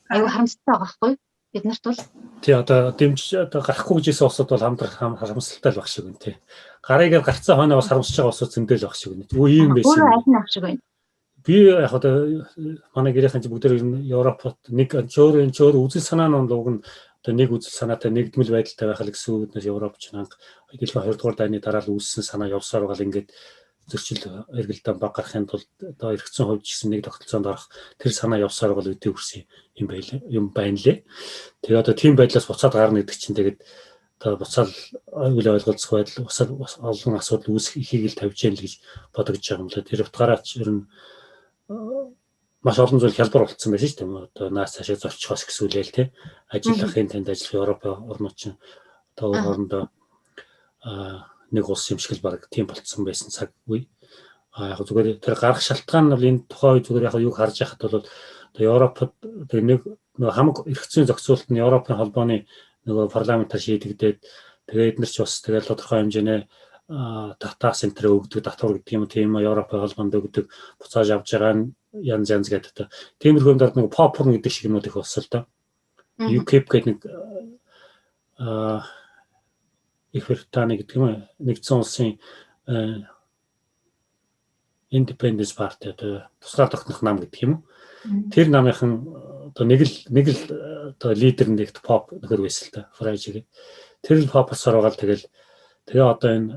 аюу харамсалтай байгаа байхгүй бид нарт бол тий одоо дэмж одоо гарахгүй гэжсэн улсууд бол харамсалтай л баг шиг байна тий гарыг гарцсан хойно бас харамсаж байгаа улсууд зөндөл баг шиг байна. Үгүй юм байсан. Өөрөө аль нь ах шиг байна. Би яг одоо манай гэрийнхэн чи бүгд Европод нэг чөөр үзэл санаа нь уг нь одоо нэг үзэл санаатай нэгдмэл байдалтай байх л гэсэн үгнээс Европч анх дэлхийн 2 дугаар дайны дараа л үүссэн санаа явсаар байгаа л ингээд зөрчил эргэлдэн баг гарахын тулд одоо эргэцэн хувьд гэсэн нэг тогтолцоонд орох тэр санаа явсаар бол үдээ үрсэн юм байна лээ. Тэгээ одоо тийм байдлаас буцаад гарна гэдэг чинь тэгээд одоо буцаал үл ойлголцох байдал олон асуудал үүсэх ихийг л тавьж яана л гэж бодогдож байгаа юм лээ. Тэр утгаараа ч ер нь маш олон зүйл хялбар болцсон байсан шүү дээ. Одоо наас цаашаа зорчихоос гэсүүлээл тий ажиллахын танд ажиллах Европ орнууд чинь одоо хоорондоо нэг улс юм шиг л баг тийм болцсон байсан цаг үе. Яг зүгээр тэр гарах шалтгаан нь бол энэ тухай зүгээр яг юг харж яхад бол одоо Европод тэр нэг хамаг эрхцэн зохицуулалт нь Европын холбооны нөгөө парламентаар шийдэгдээд тэгээд эдгээр ч бас тэгээд тодорхой хэмжээний дата центр өгдөг татвар гэдэг юм тийм Европын холбоонд өгдөг буцааж авч байгаа нь янз гэдэг одоо тиймэрхүү юмдад нэг попорн гэдэг шиг юмуд их болсон л доо. UKIP гэдэг нэг их Британи гэдэг юм нэгдсэн улсын Independence Party одоо тусгаар тогтнох нам гэдэг юм. Тэр намынхан одоо нэг л одоо лидер нэгт pop нөхөр байсан л да. Фрайжиг. Тэр л pop-осоор байгаа л тэгээ одоо энэ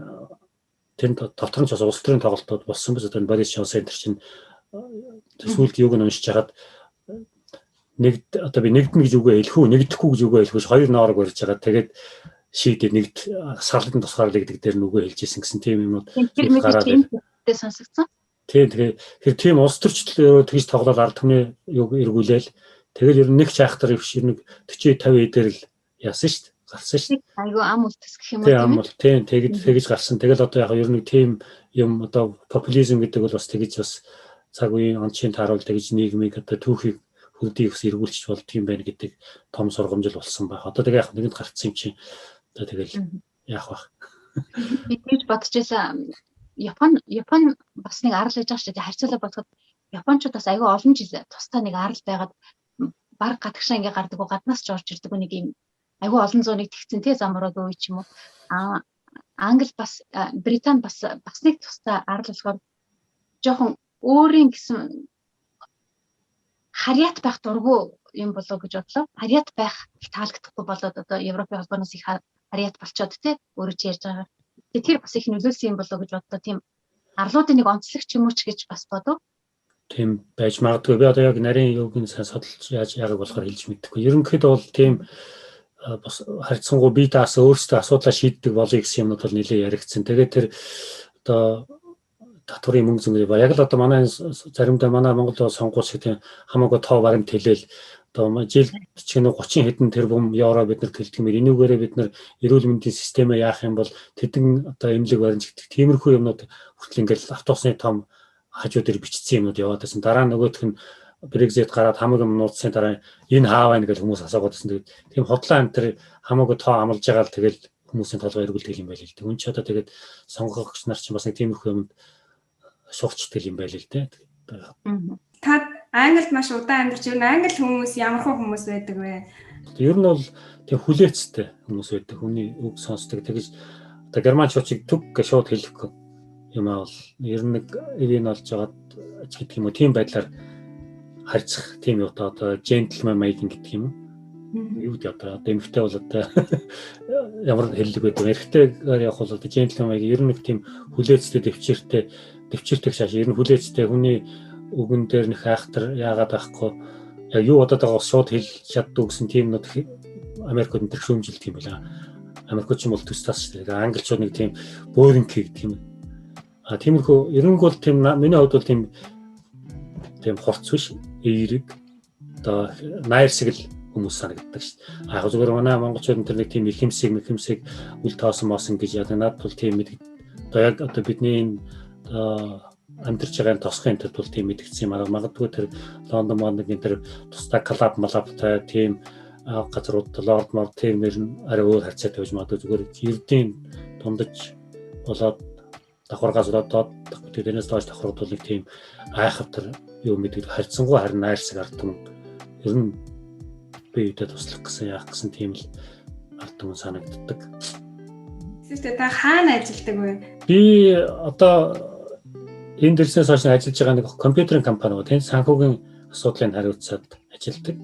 тэнд дотор нь ч бас улс төрийн тоглолтууд болсон биз одоо Борис Джонсон энэ чинь сүүлд юуг нь уншиж хагаад одоо би нэгдэн гэж үгээ хэлэх үү нэгдэхгүй гэж үгээ хэлэх үү хоёр ноорог барьж байгаа тэгээд шийдээ нэгд сарлын тусгаарлыг гэдэг дээр нүгөө хэлжсэн гэсэн тийм юмнууд гараад байна. Сонсогдсон. Тэгэхээр тийм улс төрчлөө тэгж тоглоод ард түмний юг эргүүлээл тэгэл ер нь нэг ч айхтар ивш нэг 40-50 эдэр л яасан шүү дээ. Гарсан шүү дээ. Айгу ам үлдэс гэх юм уу тийм тэгж гарсан. Тэгэл одоо яг ер нь тийм юм одоо популизм гэдэг бол бас тэгж бас цаг үеийн онцгийн тааруул тэгж нийгмийг одоо түүхийг хөрдийг ус эргүүлчих бол тийм байна гэдэг том сургамжил болсон байх. Одоо тэгээ яг нэгэнд гарцсан юм чинь одоо тэгэл яах вэ? Би тэгж бодож байсан Япон бас нэг арал хийж байгаа шүү дээ. Харьцуулаа бодоход Япончууд бас айгүй олон жил тусдаа нэг арал байгаад баг гадагшаа ингээ гардаг уу гаднаас ч орж ирдэг нэг юм айгүй олон зууныг тэгсэн тий замбараагийн үе ч юм уу. Англи бас Британи бас нэг тусдаа арал болохоор жоохон өөрийн гэсэн харьяат байх дурггүй юм болоо гэж бодлоо. Харьяат байх их таалагдахгүй болоод одоо Европын холбооноос их харьяат болчоод тий өөрөө ч ярьж байгаа. Тэр бас их нөлөөсөн юм болоо гэж бодлоо. Тийм арлуудын нэг онцлог ч юм уу ч гэж бас бодов. Тийм байж магадгүй. Би одоо яг нарийн юуг нь сайн судалж яаж яагаад болохоор хэлж мэдэхгүй. Ерөнхийдөө бол тийм бас харьцангуй бие даасан өөрсдөө асуудлаа шийддэг болъё гэсэн юмнууд бол нэлээд яригдсан. Тэгээд тэр одоо татварын мөнгө зөнгөө яг л одоо манай заримдаа манай Монгол сонгуул шиг тийм хамаагүй тоо баримт хэлээл одоо жил чинь 30 хэдэн тэрбум евро бид нар төлдөг юм. Энүүгээрээ бид нар эрүүл мэндийн системээ яах юм бол тэдэн одоо эмнэлэг баримт гэдэг тиймэрхүү юмнууд хүртэл ингээл автобусны том хажуу дээр бичсэн юмнууд яваад байсан. Дараа нь нөгөөх нь Brexit гараад хамаг юм нууцсны дараа энэ хаа байна гэж хүмүүс асуугаад байсан. Тэгээд тийм хотлоо энэ тэр хамаагүй тоо амлаж байгаа л тэгэл хүмүүсийн толгой эргүүлдэг юм байл л дээ. Үн ч одоо тэгээд сонгогч нар ч бас нэг тиймэрхүү юмд шуурчдаг юм байл л дээ. Та Англид маш удаан амьдарч байна. Англи хүмүүс ямар хүмүүс байдаг вэ? Ер нь бол тэг хүлээцтэй хүмүүс байдаг. Хүний үг сонсдог. Тэгэж одоо германчуудыг түг гэж шууд хэлэхгүй юм аа бол ер нь нэг эвэн олж жагаад гэдэг юм уу тийм байдлаар харьцах тийм юу одоо gentleman making гэдэг юм уу? Юу гэдэг одоо эмэгтэй бол одоо ямар хэллэг байдаг. Эрэгтэйгээр явах бол одоо gentleman making ер нь нэг тийм хүлээцтэй төвчээртэй шааш ер нь хүлээцтэй хүний үгэн дээр нэг айхтар яагаад байхгүй яг юу бодоод байгааг шууд хэлж чаддаг гэсэн тийм нэг Америкт энэ шүүмжилт юм байна. Америкч юм бол төстас шүү дээ. Англичууд нэг тийм boring гэдэг юм. Тиймэрхүү ерөнхий бол тийм миний хувьд бол тийм хорц биш эерэг одоо найрсаг л хүмүүс санагддаг шүү дээ. Яг зүгээр манай монголчууд энэ нэг тийм ихэмсэг үл тоосон мосон гэж яа надад бол тийм мэд. Одоо яг одоо бидний амьдарч байгаа тосхын төвд бол тийм мэдгдсэн юм аа. Магадгүй тэр Лондон маань нэг тэр тусдаа клуб малаптай тийм газрууд Лорд Мор тэрмэр арай өөр харьцаатай байж магадгүй зүгээр ердийн дундаж болоод давхаргаас удаад тэрнээс доош давхаргууд бол нэг тийм айхавтар юу мэддэг харьцангуй харин найрсаг ард түмэн ер нь биедэд туслах гэсэн яах гэсэн тийм л ард түмэн санагддаг. Эсвэл та хаана ажилладаг вэ? Би одоо энэ дэрлснээс хойш ажиллаж байгаа нэг компьютерийн компани уу тийм санхүүгийн асуудлыг хариуцаад ажилладаг.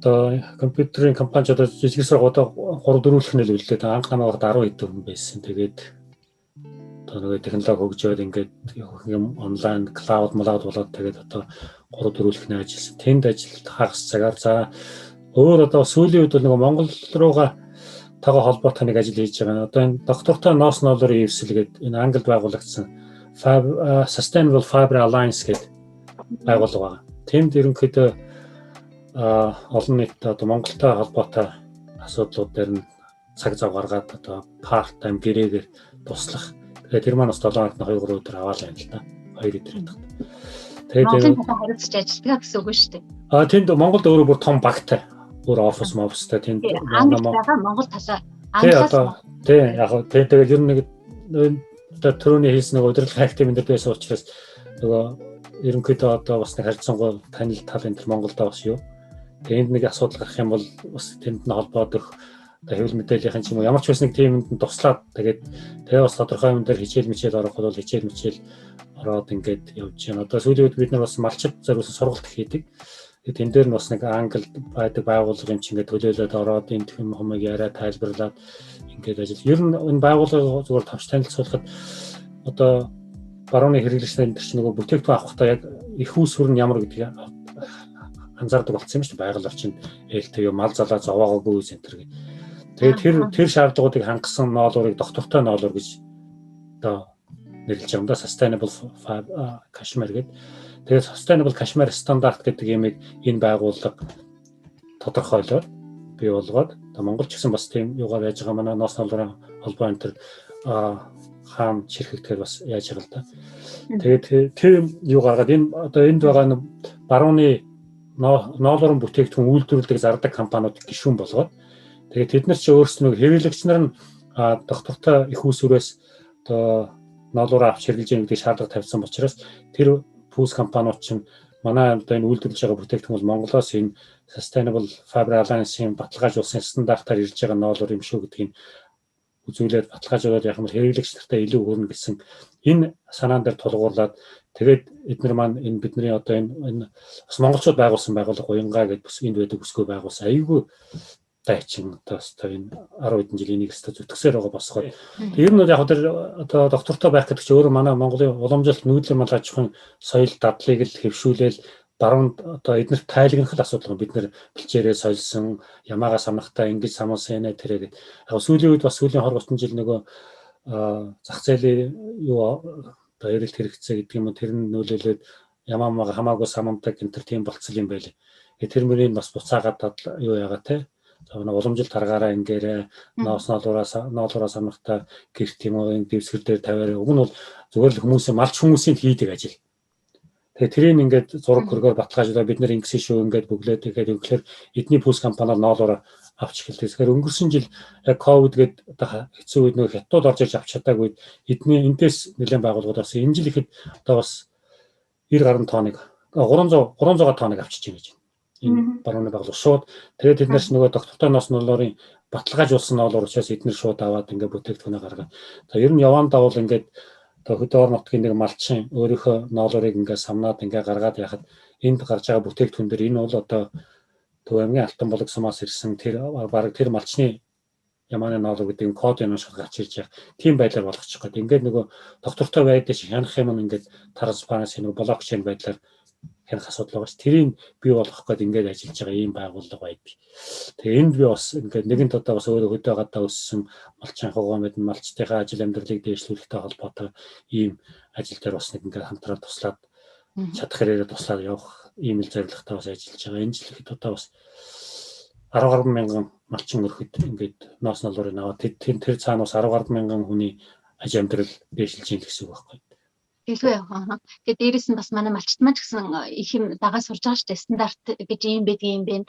Одоо компьютерийн компани одоо жижигсэр одоо 3-4 хүнэл үлдээд анх намайг 10 хэдэн хүн байсан. Тэгээд одоо нөгөө технологи хөгжөөд ингээд юм онлайн клауд болоод тэгээд одоо 3-4 хүн ажилласан. Тэнд ажилд хагас цагаар за өөр одоо сүүлийн үед бол нөгөө Монгол руугаа тагаа холбоотой нэг ажил хийж байгаа. Одоо энэ доктортой ноос ноолорын эвсэл гэдэг энэ Англид байгуулагдсан Sustainable Fiber Alliance гэдэг байгууллага байгаа. Тэнд ерөнхийдөө олон нийт одоо Монголтой холбоотой асуудлууд дээр нь цаг зав гаргаад одоо part time гэрээгээр туслах. Тэгээд тэр маань бас 7 хоногт 2-3 өдөр аваалаа юм л да. 2 өдөр яддаг. Тэгээд Монголын хариуцж ажилладаг гэсэн үг шүү дээ. Тэнд Монголд өөрөө бүр том багтай. Өөр офис мовстай тэнд Монгол талаа яг тэгээд ер нь нэг одоо түрүүний хэлсэн нэг удирдлагын активинд байсан учраас нөгөө ерөнхийдөө одоо бас нэг харьцангуй танил тал энэ Монголдо бас юу. Тэгээд нэг асуудал гарах юм бол бас тэнд нь холбоодох хэвлэл мэдээллийн ч юм уу ямар ч байсан нэг тиймд нь туслаад тэгээд бас тодорхой юм дээр хичээл орох бол хичээл ороод ингээд явж байна. Одоо сүүлийн үед бид нар бас малчид зориулсан сургалт хийдэг. Тэгээд энэ дээр нь бас нэг Англид байдаг байгууллага юм чи ингээд төлөөлөд ороод энэ юм хумыг яриа тайлбарлаад ингээд ажил. Ер нь энэ байгууллага зүгээр товч танилцуулахад одоо барууны хэрэглэгчдийн энэ чинь нөгөө бүтээгдэхүүн авахдаа яг их үүсвэр нь ямар гэдгийг анзаардаг болсон юм шүү дээ. Байгаль орчинд ээлтэй мал залаа зовоогоогүй центр гэх. Тэгээд тэр шаардлагуудыг хангасан ноолуурыг доктортой ноолуур гэж одоо нэрлэж байгаа юм да. Sustainable Cashmere гэдэг. Тэгээд Sustainable Cashmere стандарт гэдэг ямиг энэ байгууллага тодорхойлоод бий болгоод Монгол ч гэсэн бас тийм юугаар яаж байгаа манай ноос ноолуурын холбоо энэ төр хаан чирхэгдэхээр бас яаж байгаа л да. Тэгээд тэр юу гаргаад энэ одоо энд байгаа барууны ноолуурын бүтээгдэхүүн үйлдвэрлэдэг зардаг компаниуд гишүүн болгоод тэгээд тэд нар ч өөрсдөө хэрэглэгч нар нь доктортой их усүрээс одоо ноолуураа авч хэрэглэж яах гэдэг шаардлага тавьсан учраас тэр пүүс компаниуд чинь манай одоо энэ үйлдвэрлэж байгаа бүтээгдэхүүн бол Монголоос энэ Sustainable Fiber Alliance-ийн баталгаажуулсан стандартаар ирж байгаа ноолуур юм шүү гэдгийг үзүүлээд баталгаажуулаад яах юм бол хэрэглэгч нартай илүү хүрнэ гэсэн энэ санаан дээр тулгуурлаад тэгээд эдгээр маань энэ бидний одоо энэ бас монголчууд байгуулсан байгууллага уянгаа гэдэг бас энд байдаг өсгөө байгуулсан аюулгүй дайчин одоо энэ 10 хэдэн жилийн нэг өстө зүтгэсээр байгаа босгоод ер нь яг одоо доктортой байх гэдэг чинь өөрөө манай Монголын уламжлалт нүүдлийн мал аж ахуйн соёл дадлыг л хэвшүүлээл баруунд одоо эднэрт тайлагнах л асуудал. Бид нэр бэлчээрээ сольсон, ямаага самнахтаа ингэж самуулсан ээ тэрэг. Яг сүүлийн үед бас сүүлийн 20-30 жил нөгөө зах зээлийн юу одоо эрэлт хэрэгцээ гэдэг юм уу тэр нь нөлөөлөд ямаамаа хамаагүй самамдаг энэ тийм болцсон юм байли. Тэр мөрийг бас буцаагаад юу яагаа те. Уламжил таргаараа ингээрээ ноолуураа самнахтаа гэрт юм уу энэ дэвсгэр дээр тавиараа. Уг нь бол зүгээр л хүмүүсийн малч хүмүүсийн хийдэг ажил. Тэгээ тэрийг ингээд зураг хөргөөр баталгаажуулаад бид нэр ингэсэн шүү ингээд бүглээд тэгэхээр өглөөр эдний пульс компаниар ноолоор авч эхэлдэг. Тэгэхээр өнгөрсөн жил яг ковид гээд одоо хэцүү үед нөх хятад орж ирж авч чадаагүй эдний энэс нэлээд байгууллагууд бас энэ жил ихэд одоо бас 90 гаруй тоног 300 тоног авчиж байна гэж. Энэ барууны байгууллага шууд тэгээд тэднээс нөгөө доктортой ноос ноолорын баталгаажуулсан ноолоор учраас эднэр шууд аваад ингээд бүтээгдэхүүнээ гаргаад. За ер нь явандаа бол ингээд хөдөө орон нутгийн нэг малчин өөрийнхөө ноолорыг ингээд самнаад ингээд гаргаад яхад энд гарч байгаа бүтээгдэхүүн дээр энэ бол одоо Төв аймгийн Алтан булаг сумаас ирсэн тэр баг тэр малчны ямааны ноолор гэдэг кодын уншиж гарч ирж байгаа. Тийм байдлаар болгочих гээд ингээд нөгөө доктортой байдаж хянах юм ингээд транспаранс нэг блокчейн байдлаар хянах асуудал байгаа ш. Тэрийг бий болгох гээд ингээд ажиллаж байгаа ийм байгууллага байдаг. Тэгээ энд би бас ингээд нэгэнт одоо бас өөрөө хөдөө гадаа өссөн малчин хугам мэдэн малчтайхаа ажил амьдралыг дээшлүүлэхтэй холбоотой ийм ажил дээр бас нэг ингээд хамтраад туслаад чадах хэрэгээр туслаад явах ийм л зорилготой бас ажиллаж байгаа. Энэ жил ихэд одоо бас 10 гаруй мянган малчин өрхөд ингээд ноос ноолорыг аваад тэр цаана бас 10 гаруй мянган хүний ажил амьдрал дээшилж ийн гэсэн үг байхгүй. Илүү яах. Тэгээд дээрэс нь бас манай малчт маань ч гэсэн их юм дагаа сурж байгаа шүү дээ. Стандарт гэж юм байдаг юм бэ.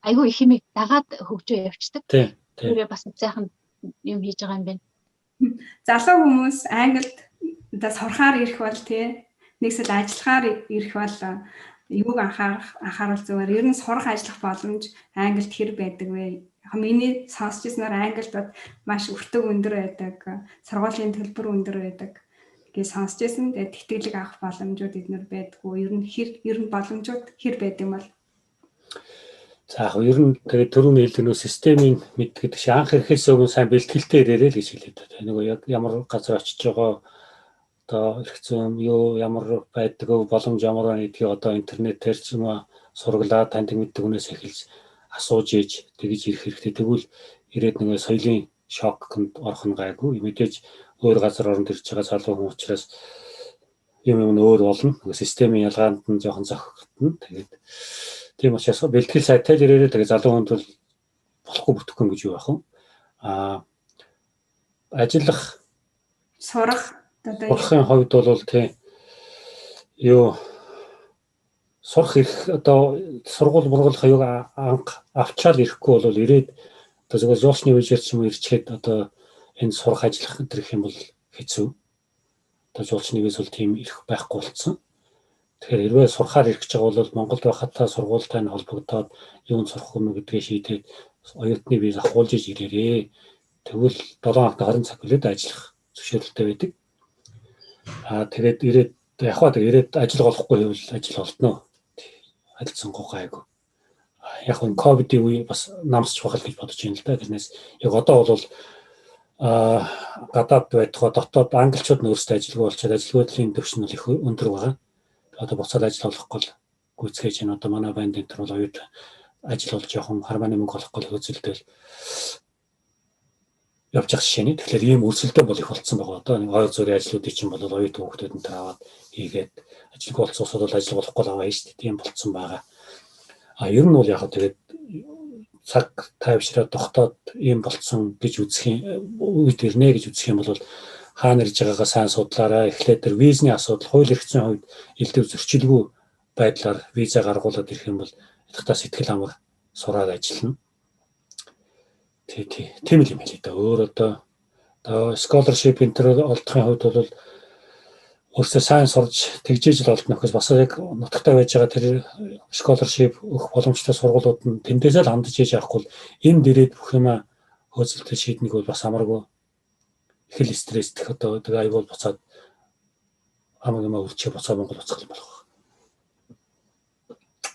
Айгүй их юм дагаад хөгжөө явцдаг. Тэрээ бас сайхан юм хийж байгаа юм байна. Залуу хүмүүс Англид одоо сурахаар ирэх бол тий нэгсэл ажиллахаар ирэх бол юуг анхаарал зүгээр. Ер нь сурах ажиллах боломж Англид хэр байдаг вэ? Яг миний сонсч ирснээр Англид маш өртөг өндөр байдаг. Сургуулийн төлбөр өндөр байдаг. Гэж сонсч ирсэн. Тэгээд тэтгэлэг авах боломжууд эднэр байдгүй. Ер нь боломжууд хэр байд юм бол? За яг ер нь тэгээд түрүүний хэлдэг нөө системийн мэдгээд чи анх ирэхээс өмнө сайн бэлтгэлтэй ирээрэй л гэж хэлээд байна. Нөгөө яг ямар газар очиж байгаа одоо эрх зүйн юу ямар байдаг боломж ямар байна гэдгийг одоо интернетээр ч юм уу сургалаа танд мэддэг хүнээс эхэлж асууж ийж тэгж ирэх хэрэгтэй. Тэгвэл ирээд нөгөө соёлын шокнд орох нь гайгүй. Мэдээж өөр газар оронд ирж байгаа залуу хүн учраас юм өөр болно. Системийн ялгаанд нь жоохон зохигдно. Тэгээд тийм учраас бэлтгэл сайтай л ирээрээ тэгээд залуу хүнд бол болохгүй бүтэхгүй гэж юу яах вэ? Ажиллах сурах Урахын хувьд бол тийм юу сурах их одоо сургууль мургуулах юг авчаал ирэхгүй бол ирээд одоо зөвхөн зоочны үеэр ч юм ирчихэд одоо энэ сурах ажиллах гэх юм бол хэцүү. Одоо жуулчны виз бол тийм ирэх байхгүй болсон. Тэгэхээр хэрвээ сурахаар ирэх гэж байгаа бол Монголд байхадаа сургуультай нь холбогдоод юунд сурах юм гэдгээ шийдээд оюутны виз авахулж ирээрээ. Тэгвэл 7 хоногт 20 цаг хүлээд ажиллах зөвшөөрлөлтэй байдаг. Тэгээд ирээд яг ирээд ажил олохгүй хэвэл ажил олдно. Ажил сонгох гайгүй. Яг нь ковидын үе бас намсч байгаа л гэж бодож байна л да. Тэрнээс яг одоо бол гадаад байтугай дотоод англичууд нь өөрсдөө ажилгүй болчиход ажилгүйдлийн төвшин бол их өндөр байгаа. Одоо буцаад ажил олохгүй л гүйцэтгэж байна. Одоо манай банд энэ төр бол оюут ажил болж жоохон харманы мөнгө олохгүй хөөцөлдөл явж байгаа шишээний. Тэгэхээр ийм өрсөлдөөн бол их болцсон байгаа. Одоо нэг хоёр зүрийн ажлуудыг чинь бол оюут хүүхдүүд энэ аваад хийгээд ажилгүй болцсон усуд бол ажил болохгүй л аваа шүү дээ. Тийм болцсон байгаа. Ер нь бол яг тэгээд цаг тайвшраад тогтоод ийм болцсон гэж үзэх юм үед ирнэ гэж үзэх юм бол хаана ирж байгаагаа сайн судлаарай. Эхлээд тэр визний асуудал, хууль эрх зүйн хувьд элдв зөрчилгүй байдлаар виза гаргуулад ирэх юм бол ятгатаа сэтгэл амар сураад ажиллана. Тийм л юм хэлээ да. Өөр одоо scholarship энэ олдохын хувьд бол өөрсдөө сайн сурж тэгжээж л олдно гэхээс бас яг нутагтаа байж байгаа тэр scholarship өгөх боломжтой сургуулиуд нь тэндээсээ л хандж ээж авахгүй энд ирээд бүх юма хөөцөлтөд шийднэг бол бас амаргүй их л стрессдэх одоо тэгээ аюул буцаад хамаг юм өрчөө буцаа Монгол буцах юм болох.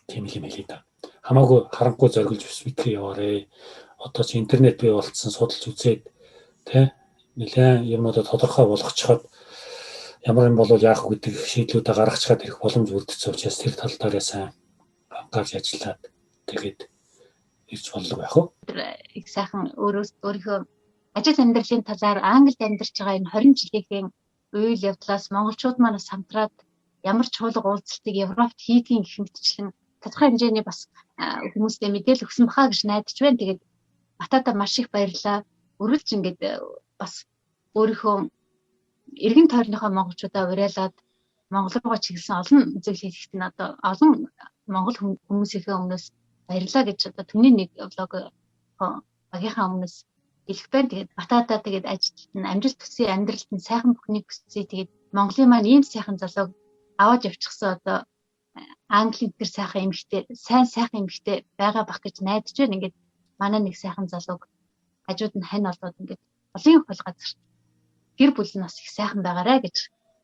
Тийм л юм хэлээ да. Хамаагүй харанхуй зориулж битгий яваарэ. Одоо чи интернет бий болцсон судалж үзээд тэ нэлээд юмнуудаа тодорхой болгочиход ямар юм болов яах вэ гэдэг шийдлүүдээ гаргаж чад ирэх боломж бүрдсэн учраас тэр тал дээрээ сайн анхаарч ажиллаад тэгээд ирж боллоо яах вэ? Их сайхан өөрийнхөө ажил амьдралын талаар Англид амьдарч байгаа энэ 20 жилийн үйл явдлаас монголчууд манаас хамтраад ямар чуулга уулзалтыг Европт хийдгийг гэх мэтчлэн тодорхой хэмжээний бас хүмүүстэй мэдээлэл өгсөн бахаа гэж найдаж байна. Тэгээд батадаа маш их баярлалаа. Өргөлж ингээд бас өөрийнхөө эргэн тойрныхоо монголчуудаа уриалаад Монгол руугаа чиглэсэн олон зүйл хийхэд нь одоо олон монгол хүмүүсийн өмнөөс баярлалаа гэж одоо түүний нэг влог багийнхаа өмнөөс хэлэх байна. Тэгээд батадаа тэгээд ажилд нь амжилт төсөө амьдралд нь сайхан бүхнийг хүсье. Тэгээд Монголын маань ийм сайхан залууг аваад явчихсан одоо Английн тэр сайхан эмэгтэй, сайхан эмэгтэй байгаа бах гэж найдаж байна. Ингээд манай нэг сайхан залууг хажууд нь хань олоод ингээд олон их хол газар гэр бүл нь бас их сайхан байгаарэ гэж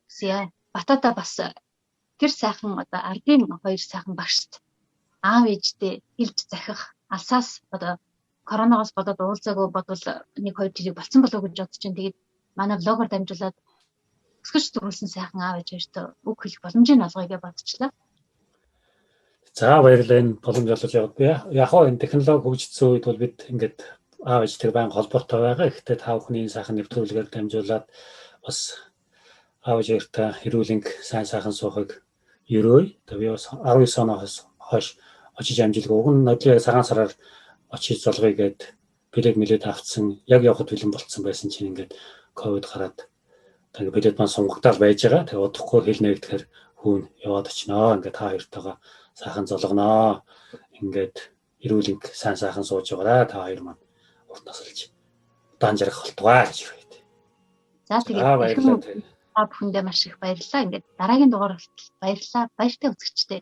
хүсье. Батадаа бас тэр сайхан одоо ардын хоёр сайхан багшд аав ээжтэй хэлж захих алсаас одоо коронавигоос болоод уулзаагүй бодвол 1-2 жилиг болцсон болов уу гэж бодож байна. Тэгээд манай влогоор дамжуулаад өсгөж төрүүлсэн сайхан аав ээж хоёртой үг хэлэх боломжийг олгоё гэж бодчихлаа. За баярлалаа, энэ боломж олж яваад. Яг хоо энэ технологи хөгжсөн үед бол бид ингээд аав ээжтэй байнга холбоотой байгаа. Гэхдээ та бүхний сайхан нэвтрүүлгээр дамжуулаад бас аав ээжтэй хэрүүлэнг сайн сайхан суухыг ерөөй. Би бас 19 оноос хойш очиж амжилтгүй. Уг нь нодлын цагаан сараар очиж золгоё гээд билет мэлет авцсан. Яг явахд бэлэн болцсон байсан чинь ингээд ковид гараад тэгээд билет маань сунгагдаал байж байгаа. Тэгээд удахгүй хэл нэгдэхээр хүүн яваад очиноо. Ингээд та хоёртойгоо сайхан золгоноо. Ингээд эрүүлэнг сайн сайхан сууж байгаарай. Та хоёр маань урт насалж удаан жаргах болтугай гэж хэлээд. За тэгээд та бүхэндээ маш их баярлалаа. Ингээд дараагийн дугаар хүртэл баярлалаа. Баяртай үзэгчдээ.